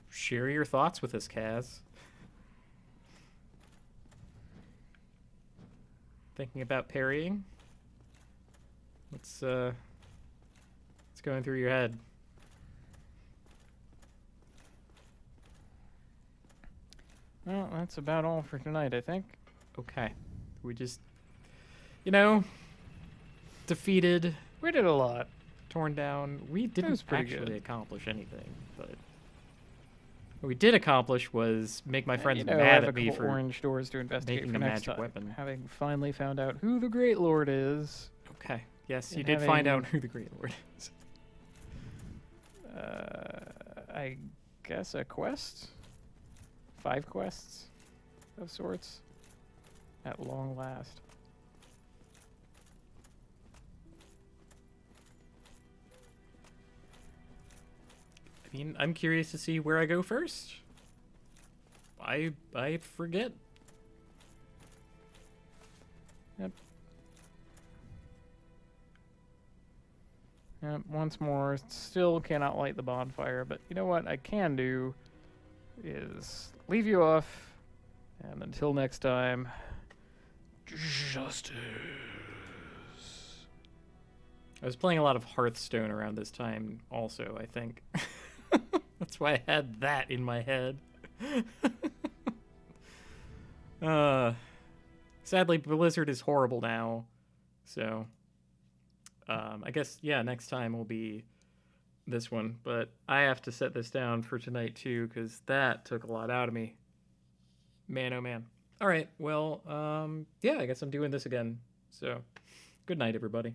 Share your thoughts with us, Kaz. Thinking about parrying? What's going through your head? Well, that's about all for tonight, I think. Okay. We just, you know, defeated, We did a lot. torn down. We was didn't pretty actually good. accomplish anything, but what we did accomplish was make my friends You know, I mad have at a me couple for orange doors to investigate making for a next magic time. weapon. Having finally found out who the Great Lord is. Okay. Yes, you And did find having- out who the Great Lord is. I guess a quest? 5 quests of sorts. At long last. I mean, I'm curious to see where I go first. I forget. Yep, once more, still cannot light the bonfire, but you know what I can do is leave you off, and until next time, justice. I was playing a lot of Hearthstone around this time also, I think. That's why I had that in my head. Sadly, Blizzard is horrible now. So, I guess, yeah, next time will be this one. But I have to set this down for tonight, too, because that took a lot out of me. Man, oh man. All right, well, yeah, I guess I'm doing this again. So, good night, everybody.